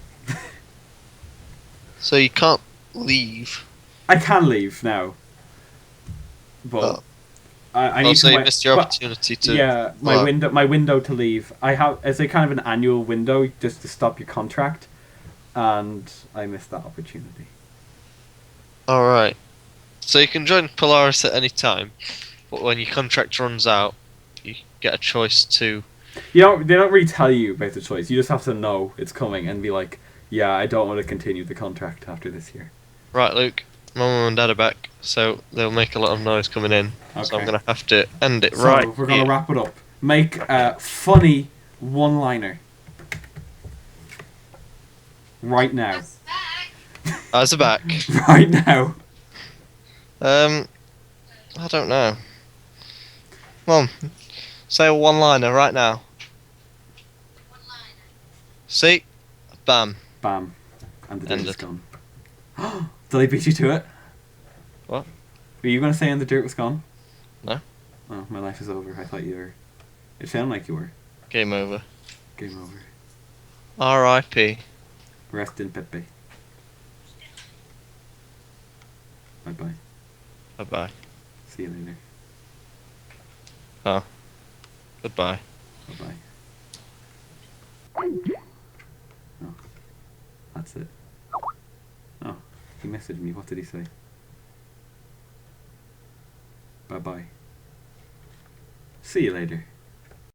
So you can't leave. I can leave now, but Oh. I need So to you wait. missed your but- opportunity to. Yeah, Well, my window to leave. I have it's a kind of an annual window just to stop your contract, and I missed that opportunity. All right. So you can join Polaris at any time, but when your contract runs out, you get a choice to. They don't really tell you about the choice. You just have to know it's coming and be like, yeah, I don't want to continue the contract after this year. Right, Luke. My mum and dad are back, so they'll make a lot of noise coming in. So I'm Okay. gonna have to end it So right. we're gonna here. wrap it up. Make a funny one-liner right now. Eyes are back. Right now. I don't know. Mum, say a one-liner right now. See, bam. Bam. And the dirt End is it. gone. Did I beat you to it? What? Were you going to say and the dirt was gone? No. Oh, my life is over. I thought you were. It sounded like you were. Game over. Game over. R.I.P. Rest in Pepe. Bye bye. Bye bye. See you later. Oh. Goodbye. Bye bye. Oh. That's it. Oh. He messaged me. What did he say? Bye bye. See you later.